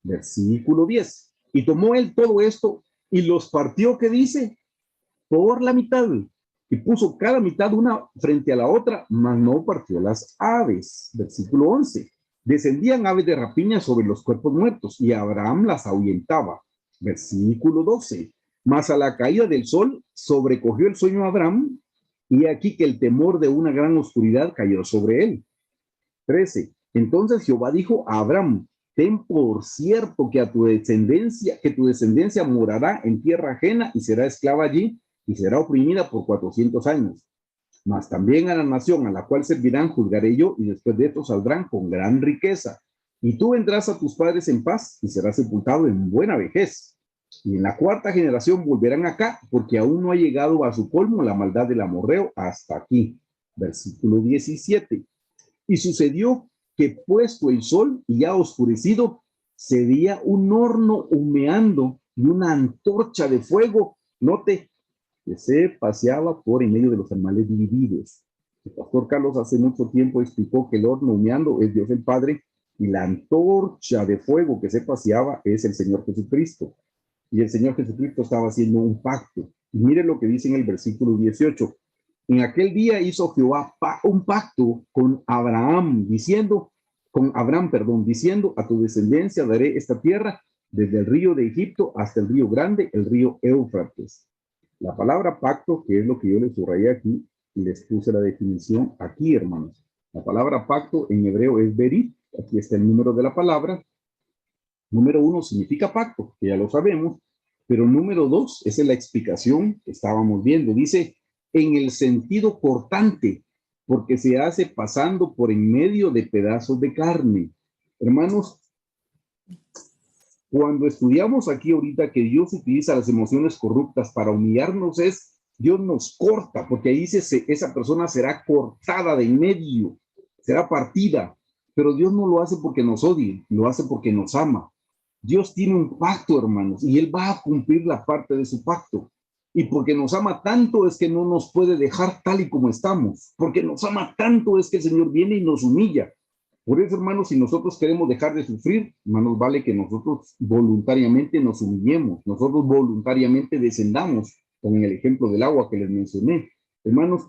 Versículo 10. Y tomó él todo esto y los partió, ¿qué dice? Por la mitad. Y puso cada mitad una frente a la otra, mas no partió las aves. Versículo 11. Descendían aves de rapiña sobre los cuerpos muertos, y Abraham las ahuyentaba. Versículo 12. Mas a la caída del sol sobrecogió el sueño a Abraham, y aquí que el temor de una gran oscuridad cayó sobre él. 13. Entonces Jehová dijo a Abraham, ten por cierto que tu descendencia morará en tierra ajena y será esclava allí y será oprimida por 400 años. Mas también a la nación a la cual servirán juzgaré yo, y después de esto saldrán con gran riqueza. Y tú vendrás a tus padres en paz y serás sepultado en buena vejez. Y en la 4ª generación volverán acá, porque aún no ha llegado a su colmo la maldad del amorreo hasta aquí. Versículo 17. Y sucedió que puesto el sol y ya oscurecido, se veía un horno humeando y una antorcha de fuego, note, que se paseaba por en medio de los animales divididos. El pastor Carlos hace mucho tiempo explicó que el horno humeando es Dios el Padre y la antorcha de fuego que se paseaba es el Señor Jesucristo. Y el Señor Jesucristo estaba haciendo un pacto. Y mire lo que dice en el versículo 18. En aquel día hizo Jehová un pacto con Abraham, diciendo, diciendo, a tu descendencia daré esta tierra desde el río de Egipto hasta el río grande, el río Éufrates. La palabra pacto, que es lo que yo les subrayé aquí, y les puse la definición aquí, hermanos. La palabra pacto en hebreo es berit, aquí está el número de la palabra. Número 1 significa pacto, que ya lo sabemos, pero número 2, esa es la explicación que estábamos viendo. Dice, en el sentido cortante, porque se hace pasando por en medio de pedazos de carne. Hermanos, cuando estudiamos aquí ahorita que Dios utiliza las emociones corruptas para humillarnos, Dios nos corta, porque ahí dice, esa persona será cortada de en medio, será partida, pero Dios no lo hace porque nos odie, lo hace porque nos ama. Dios tiene un pacto, hermanos, y Él va a cumplir la parte de su pacto. Y porque nos ama tanto es que no nos puede dejar tal y como estamos. Porque nos ama tanto es que el Señor viene y nos humilla. Por eso, hermanos, si nosotros queremos dejar de sufrir, hermanos, vale que nosotros voluntariamente nos humillemos. Nosotros voluntariamente descendamos, con el ejemplo del agua que les mencioné. Hermanos,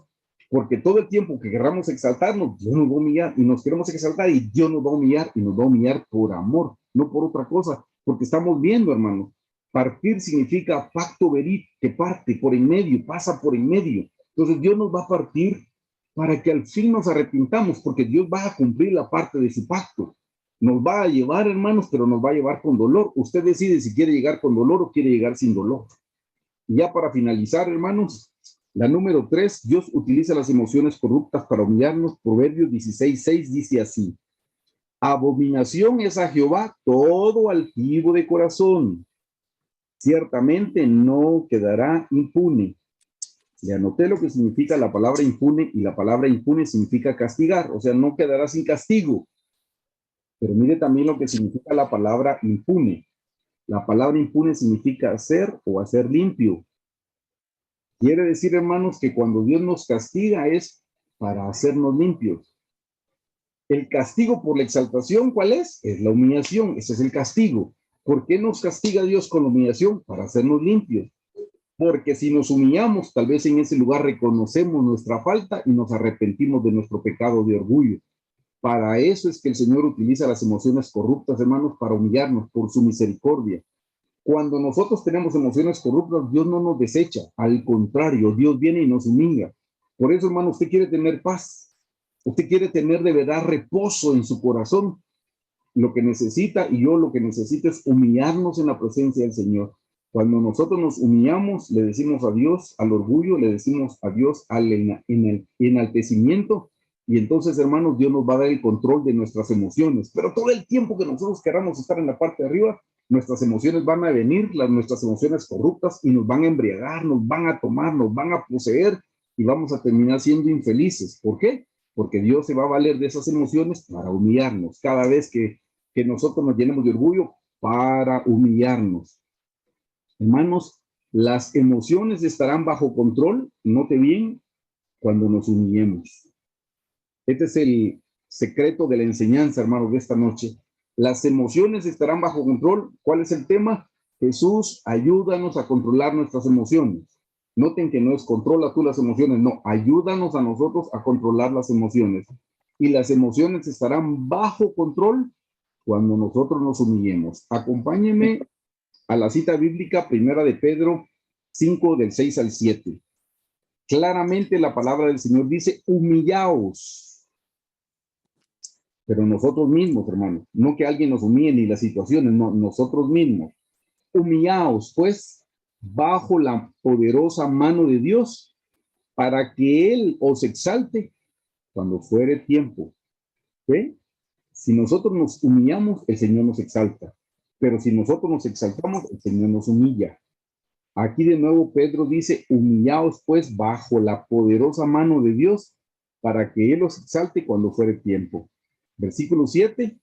porque todo el tiempo que queramos exaltarnos, Dios nos va a humillar y nos queremos exaltar y Dios nos va a humillar y nos va a humillar por amor, no por otra cosa, porque estamos viendo, hermano, Partir significa pacto verit, que parte por en medio, pasa por en medio. Entonces Dios nos va a partir para que al fin nos arrepintamos, porque Dios va a cumplir la parte de su pacto. Nos va a llevar, hermanos, pero nos va a llevar con dolor. Usted decide si quiere llegar con dolor o quiere llegar sin dolor. Y ya para finalizar, hermanos, la número 3, Dios utiliza las emociones corruptas para humillarnos. Proverbios 16:6 dice así: abominación es a Jehová todo altivo de corazón. Ciertamente no quedará impune. Le anoté lo que significa la palabra impune, y la palabra impune significa castigar, o sea, no quedará sin castigo. Pero mire también lo que significa la palabra impune. La palabra impune significa hacer o hacer limpio. Quiere decir, hermanos, que cuando Dios nos castiga es para hacernos limpios. El castigo por la exaltación, ¿cuál es? Es la humillación, ese es el castigo. ¿Por qué nos castiga Dios con la humillación? Para hacernos limpios. Porque si nos humillamos, tal vez en ese lugar reconocemos nuestra falta y nos arrepentimos de nuestro pecado de orgullo. Para eso es que el Señor utiliza las emociones corruptas, hermanos, para humillarnos por su misericordia. Cuando nosotros tenemos emociones corruptas, Dios no nos desecha. Al contrario, Dios viene y nos humilla. Por eso, hermano, usted quiere tener paz. Usted quiere tener de verdad reposo en su corazón. Lo que necesita, y yo lo que necesito, es humillarnos en la presencia del Señor. Cuando nosotros nos humillamos, le decimos adiós al orgullo, le decimos adiós al enaltecimiento, y entonces, hermanos, Dios nos va a dar el control de nuestras emociones. Pero todo el tiempo que nosotros queramos estar en la parte de arriba, nuestras emociones van a venir, nuestras emociones corruptas, y nos van a embriagar, nos van a tomar, nos van a poseer, y vamos a terminar siendo infelices. ¿Por qué? Porque Dios se va a valer de esas emociones para humillarnos. Cada vez que nosotros nos llenemos de orgullo, para humillarnos. Hermanos, las emociones estarán bajo control, note bien, cuando nos humillemos. Este es el secreto de la enseñanza, hermanos, de esta noche. Las emociones estarán bajo control. ¿Cuál es el tema? Jesús, ayúdanos a controlar nuestras emociones. Noten que no es controla tú las emociones, no, ayúdanos a nosotros a controlar las emociones. Y las emociones estarán bajo control cuando nosotros nos humillemos. Acompáñenme a la cita bíblica, primera de Pedro 5, del 6 al 7. Claramente la palabra del Señor dice, humillaos. Pero nosotros mismos, hermanos, no que alguien nos humille ni las situaciones, no, nosotros mismos. Humillaos, pues, bajo la poderosa mano de Dios, para que Él os exalte cuando fuere tiempo. ¿Sí? Si nosotros nos humillamos, el Señor nos exalta. Pero si nosotros nos exaltamos, el Señor nos humilla. Aquí de nuevo Pedro dice, humillaos pues bajo la poderosa mano de Dios, para que Él os exalte cuando fuere tiempo. Versículo 7,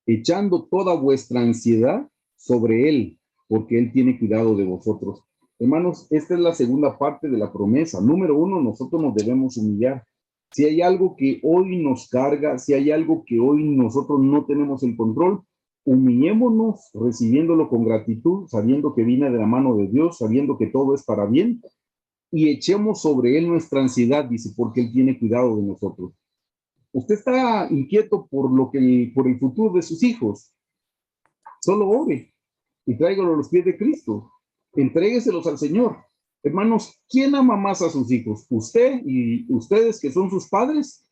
echando toda vuestra ansiedad sobre Él, porque Él tiene cuidado de vosotros. Hermanos, esta es la segunda parte de la promesa. Número 1, nosotros nos debemos humillar. Si hay algo que hoy nos carga, si hay algo que hoy nosotros no tenemos el control, humillémonos recibiéndolo con gratitud, sabiendo que viene de la mano de Dios, sabiendo que todo es para bien, y echemos sobre Él nuestra ansiedad, dice, porque Él tiene cuidado de nosotros. Usted está inquieto por el futuro de sus hijos. Solo ore y tráigalo a los pies de Cristo. Entrégueselos al Señor. Hermanos, ¿quién ama más a sus hijos? ¿Usted y ustedes que son sus padres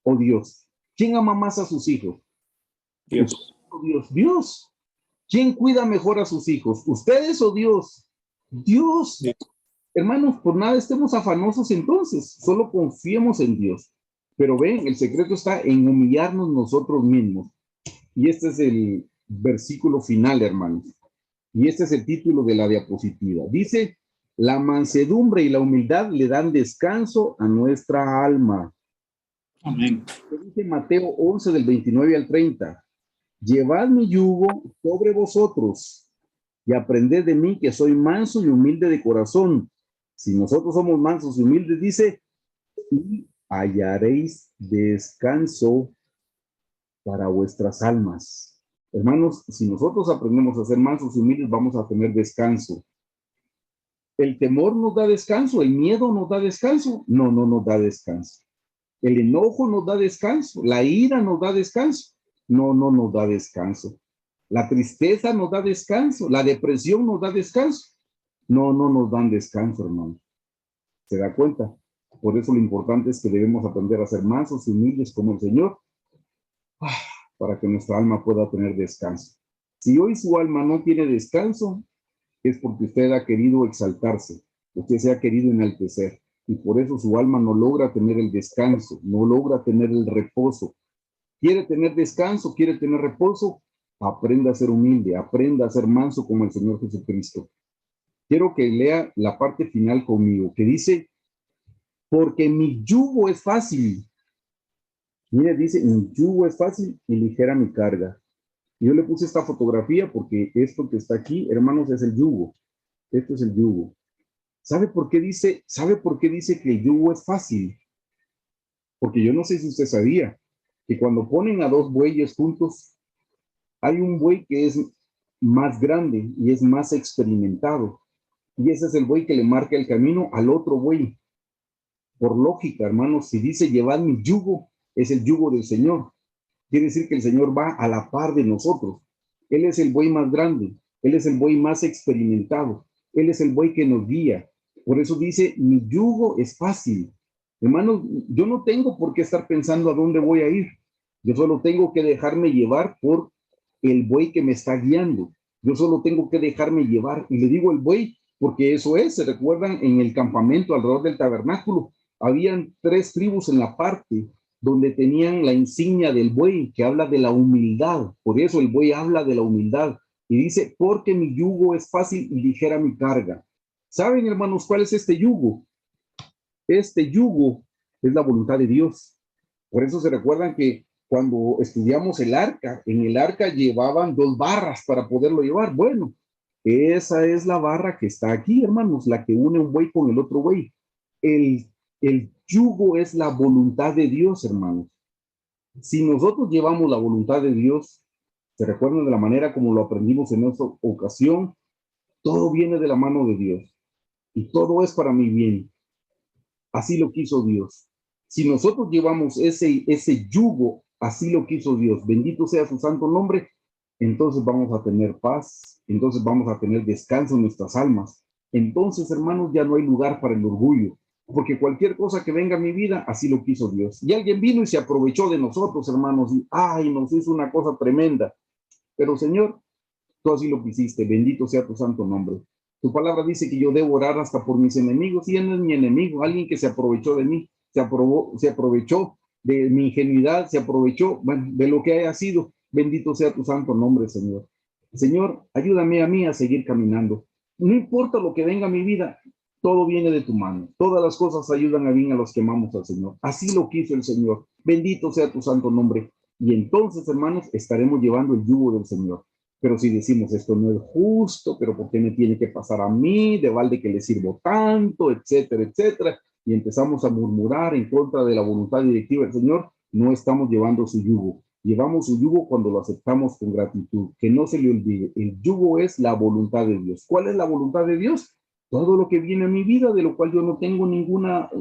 o Dios? ¿Quién ama más a sus hijos? Dios. Dios. Dios. ¿Quién cuida mejor a sus hijos? ¿Ustedes o Dios? Dios. Dios. Hermanos, por nada estemos afanosos entonces, solo confiemos en Dios. Pero ven, el secreto está en humillarnos nosotros mismos. Y este es el versículo final, hermanos. Y este es el título de la diapositiva. Dice, la mansedumbre y la humildad le dan descanso a nuestra alma. Amén. Dice Mateo 11, del 29 al 30. Llevad mi yugo sobre vosotros y aprended de mí, que soy manso y humilde de corazón. Si nosotros somos mansos y humildes, dice, y hallaréis descanso para vuestras almas. Hermanos, si nosotros aprendemos a ser mansos y humildes, vamos a tener descanso. ¿El temor nos da descanso? ¿El miedo nos da descanso? No, no nos da descanso. ¿El enojo nos da descanso? ¿La ira nos da descanso? No, no nos da descanso. La tristeza nos da descanso, la depresión nos da descanso. No, no nos dan descanso, hermano. ¿Se da cuenta? Por eso lo importante es que debemos aprender a ser mansos y humildes como el Señor, para que nuestra alma pueda tener descanso. Si hoy su alma no tiene descanso, es porque usted ha querido exaltarse, usted se ha querido enaltecer, y por eso su alma no logra tener el descanso, no logra tener el reposo. ¿Quiere tener descanso? ¿Quiere tener reposo? Aprenda a ser humilde, aprenda a ser manso como el Señor Jesucristo. Quiero que lea la parte final conmigo, que dice, porque mi yugo es fácil. Mire, dice, mi yugo es fácil y ligera mi carga. Yo le puse esta fotografía porque esto que está aquí, hermanos, es el yugo. Esto es el yugo. ¿Sabe por qué dice que el yugo es fácil? Porque yo no sé si usted sabía que cuando ponen a dos bueyes juntos, hay un buey que es más grande y es más experimentado. Y ese es el buey que le marca el camino al otro buey. Por lógica, hermanos, si dice llevad mi yugo, es el yugo del Señor. Quiere decir que el Señor va a la par de nosotros. Él es el buey más grande, Él es el buey más experimentado, Él es el buey que nos guía. Por eso dice, mi yugo es fácil. Hermanos, yo no tengo por qué estar pensando a dónde voy a ir. Yo solo tengo que dejarme llevar por el buey que me está guiando. Yo solo tengo que dejarme llevar. Y le digo el buey porque eso es, se recuerdan en el campamento alrededor del tabernáculo, habían 3 tribus en la parte donde tenían la insignia del buey, que habla de la humildad. Por eso el buey habla de la humildad. Y dice, porque mi yugo es fácil y ligera mi carga. ¿Saben, hermanos, cuál es este yugo? Este yugo es la voluntad de Dios. Por eso se recuerdan que cuando estudiamos el arca, en el arca llevaban 2 barras para poderlo llevar. Bueno, esa es la barra que está aquí, hermanos, la que une un buey con el otro buey. El yugo es la voluntad de Dios, hermanos. Si nosotros llevamos la voluntad de Dios, se recuerdan de la manera como lo aprendimos en esta ocasión, todo viene de la mano de Dios y todo es para mi bien. Así lo quiso Dios. Si nosotros llevamos ese yugo, así lo quiso Dios, bendito sea su santo nombre, entonces vamos a tener paz, entonces vamos a tener descanso en nuestras almas. Entonces, hermanos, ya no hay lugar para el orgullo, porque cualquier cosa que venga a mi vida, así lo quiso Dios. Y alguien vino y se aprovechó de nosotros, hermanos, y ay, nos hizo una cosa tremenda. Pero, Señor, tú así lo quisiste, bendito sea tu santo nombre. Tu palabra dice que yo debo orar hasta por mis enemigos, y él no es mi enemigo, alguien que se aprovechó de mí, se aprovechó de mi ingenuidad, se aprovechó, bueno, de lo que haya sido. Bendito sea tu santo nombre, Señor. Señor, ayúdame a mí a seguir caminando. No importa lo que venga a mi vida, todo viene de tu mano. Todas las cosas ayudan a bien a los que amamos al Señor. Así lo quiso el Señor. Bendito sea tu santo nombre. Y entonces, hermanos, estaremos llevando el yugo del Señor. Pero si decimos esto no es justo, pero ¿por qué me tiene que pasar a mí? De balde que le sirvo tanto, etcétera, etcétera. Y empezamos a murmurar en contra de la voluntad directiva del Señor, no estamos llevando su yugo. Llevamos su yugo cuando lo aceptamos con gratitud. Que no se le olvide, el yugo es la voluntad de Dios. ¿Cuál es la voluntad de Dios? Todo lo que viene a mi vida, de lo cual yo no tengo ninguna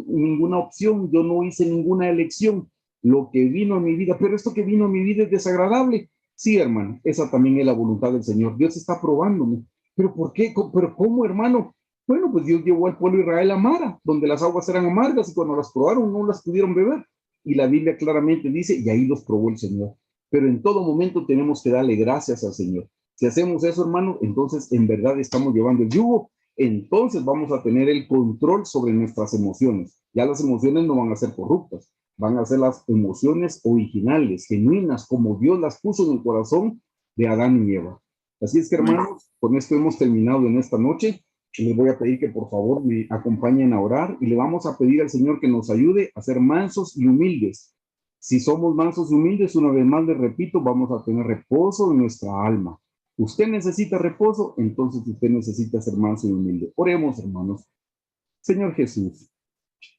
opción, yo no hice ninguna elección. Lo que vino a mi vida, pero esto que vino a mi vida es desagradable. Sí, hermano, esa también es la voluntad del Señor. Dios está probándome. ¿Pero por qué? ¿Pero cómo, hermano? Bueno, pues Dios llevó al pueblo de Israel a Mara, donde las aguas eran amargas y cuando las probaron no las pudieron beber. Y la Biblia claramente dice, y ahí los probó el Señor. Pero en todo momento tenemos que darle gracias al Señor. Si hacemos eso, hermano, entonces en verdad estamos llevando el yugo. Entonces vamos a tener el control sobre nuestras emociones. Ya las emociones no van a ser corruptas, van a ser las emociones originales, genuinas, como Dios las puso en el corazón de Adán y Eva. Así es que, hermanos, con esto hemos terminado en esta noche. Les voy a pedir que por favor me acompañen a orar y le vamos a pedir al Señor que nos ayude a ser mansos y humildes. Si somos mansos y humildes, una vez más les repito, vamos a tener reposo en nuestra alma. Usted necesita reposo, entonces usted necesita ser manso y humilde. Oremos, hermanos. Señor Jesús,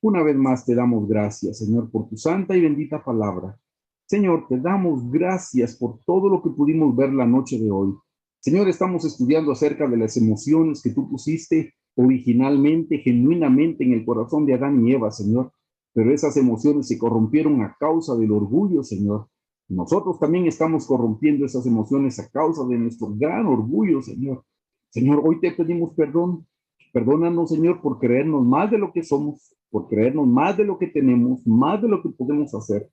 una vez más te damos gracias, Señor, por tu santa y bendita palabra. Señor, te damos gracias por todo lo que pudimos ver la noche de hoy. Señor, estamos estudiando acerca de las emociones que tú pusiste originalmente, genuinamente en el corazón de Adán y Eva, Señor. Pero esas emociones se corrompieron a causa del orgullo, Señor. Nosotros también estamos corrompiendo esas emociones a causa de nuestro gran orgullo, Señor. Señor, hoy te pedimos perdón. Perdónanos, Señor, por creernos más de lo que somos, por creernos más de lo que tenemos, más de lo que podemos hacer.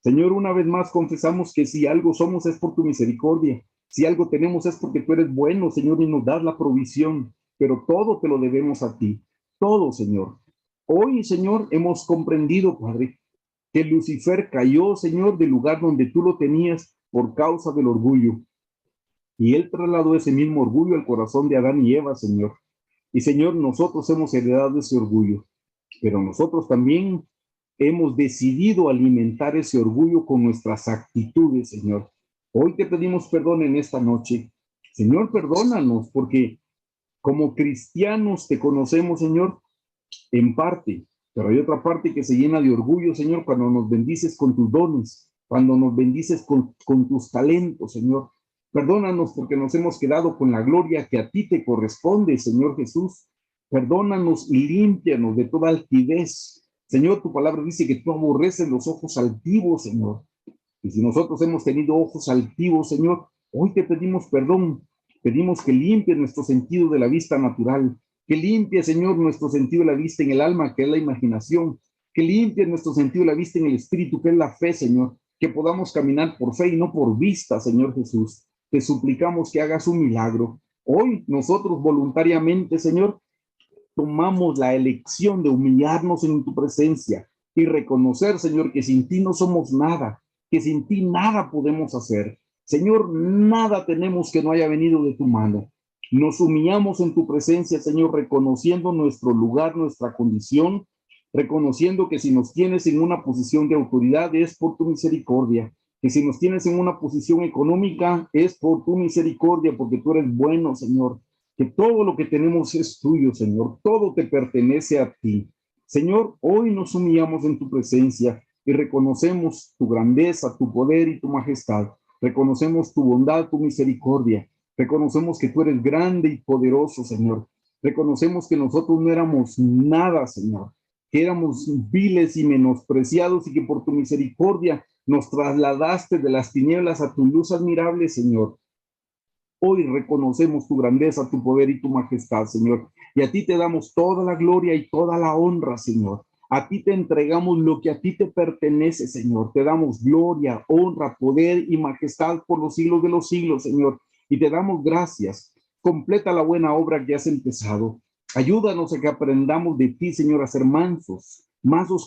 Señor, una vez más confesamos que si algo somos es por tu misericordia. Si algo tenemos es porque tú eres bueno, Señor, y nos das la provisión. Pero todo te lo debemos a ti. Todo, Señor. Hoy, Señor, hemos comprendido, Padre, que Lucifer cayó, Señor, del lugar donde tú lo tenías por causa del orgullo. Y él trasladó ese mismo orgullo al corazón de Adán y Eva, Señor. Y Señor, nosotros hemos heredado ese orgullo, pero nosotros también hemos decidido alimentar ese orgullo con nuestras actitudes, Señor. Hoy te pedimos perdón en esta noche. Señor, perdónanos, porque como cristianos te conocemos, Señor, en parte, pero hay otra parte que se llena de orgullo, Señor, cuando nos bendices con tus dones, cuando nos bendices con tus talentos, Señor. Perdónanos porque nos hemos quedado con la gloria que a ti te corresponde, Señor Jesús. Perdónanos y límpianos de toda altivez. Señor, tu palabra dice que tú aborreces los ojos altivos, Señor. Y si nosotros hemos tenido ojos altivos, Señor, hoy te pedimos perdón. Pedimos que limpie nuestro sentido de la vista natural, que limpie, Señor, nuestro sentido de la vista en el alma, que es la imaginación, que limpie nuestro sentido de la vista en el espíritu, que es la fe, Señor, que podamos caminar por fe y no por vista, Señor Jesús. Te suplicamos que hagas un milagro. Hoy nosotros voluntariamente, Señor, tomamos la elección de humillarnos en tu presencia y reconocer, Señor, que sin ti no somos nada, que sin ti nada podemos hacer. Señor, nada tenemos que no haya venido de tu mano. Nos humillamos en tu presencia, Señor, reconociendo nuestro lugar, nuestra condición, reconociendo que si nos tienes en una posición de autoridad es por tu misericordia, que si nos tienes en una posición económica es por tu misericordia, porque tú eres bueno, Señor, que todo lo que tenemos es tuyo, Señor, todo te pertenece a ti. Señor, hoy nos humillamos en tu presencia y reconocemos tu grandeza, tu poder y tu majestad. Reconocemos tu bondad, tu misericordia. Reconocemos que tú eres grande y poderoso, Señor. Reconocemos que nosotros no éramos nada, Señor, que éramos viles y menospreciados y que por tu misericordia nos trasladaste de las tinieblas a tu luz admirable, Señor. Hoy reconocemos tu grandeza, tu poder y tu majestad, Señor. Y a ti te damos toda la gloria y toda la honra, Señor. A ti te entregamos lo que a ti te pertenece, Señor. Te damos gloria, honra, poder y majestad por los siglos de los siglos, Señor. Y te damos gracias. Completa la buena obra que has empezado. Ayúdanos a que aprendamos de ti, Señor, a ser mansos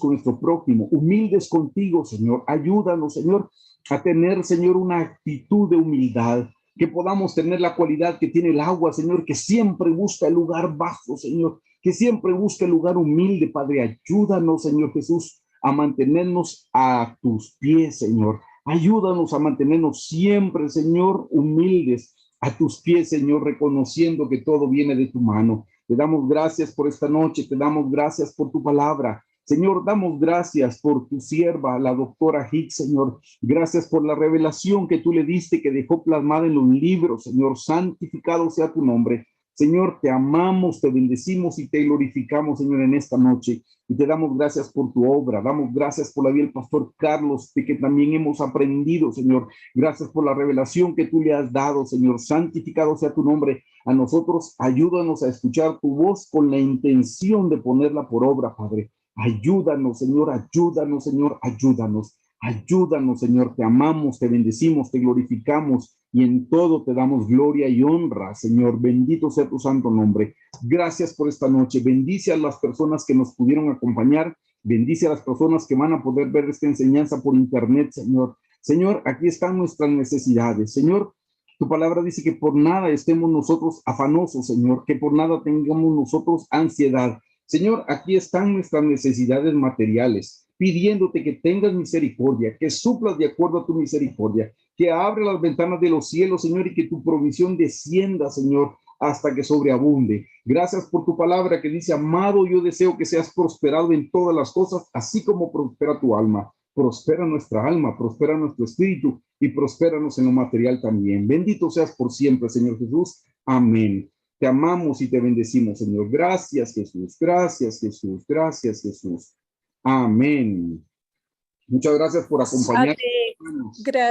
con nuestro prójimo, humildes contigo, Señor. Ayúdanos, Señor, a tener, Señor, una actitud de humildad, que podamos tener la cualidad que tiene el agua, Señor, que siempre busca el lugar bajo, Señor, que siempre busca el lugar humilde, Padre. Ayúdanos, Señor Jesús, a mantenernos a tus pies, Señor. Ayúdanos a mantenernos siempre, Señor, humildes a tus pies, Señor, reconociendo que todo viene de tu mano. Te damos gracias por esta noche, te damos gracias por tu palabra. Señor, damos gracias por tu sierva, la doctora Hicks, Señor. Gracias por la revelación que tú le diste, que dejó plasmada en los libros, Señor. Santificado sea tu nombre. Señor, te amamos, te bendecimos y te glorificamos, Señor, en esta noche. Y te damos gracias por tu obra. Damos gracias por la vida del pastor Carlos, de que también hemos aprendido, Señor. Gracias por la revelación que tú le has dado, Señor. Santificado sea tu nombre. A nosotros, ayúdanos a escuchar tu voz con la intención de ponerla por obra, Padre. Ayúdanos, Señor, ayúdanos, Señor, ayúdanos. Ayúdanos, Señor, te amamos, te bendecimos, te glorificamos y en todo te damos gloria y honra, Señor. Bendito sea tu santo nombre. Gracias por esta noche. Bendice a las personas que nos pudieron acompañar. Bendice a las personas que van a poder ver esta enseñanza por internet, Señor. Señor, aquí están nuestras necesidades. Señor, tu palabra dice que por nada estemos nosotros afanosos, Señor, que por nada tengamos nosotros ansiedad. Señor, aquí están nuestras necesidades materiales, pidiéndote que tengas misericordia, que suplas de acuerdo a tu misericordia, que abra las ventanas de los cielos, Señor, y que tu provisión descienda, Señor, hasta que sobreabunde. Gracias por tu palabra que dice, amado, yo deseo que seas prosperado en todas las cosas, así como prospera tu alma. Prospera nuestra alma, prospera nuestro espíritu y prospéranos en lo material también. Bendito seas por siempre, Señor Jesús. Amén. Te amamos y te bendecimos, Señor. Gracias, Jesús. Gracias, Jesús. Gracias, Jesús. Amén. Muchas gracias por acompañarnos. Gracias.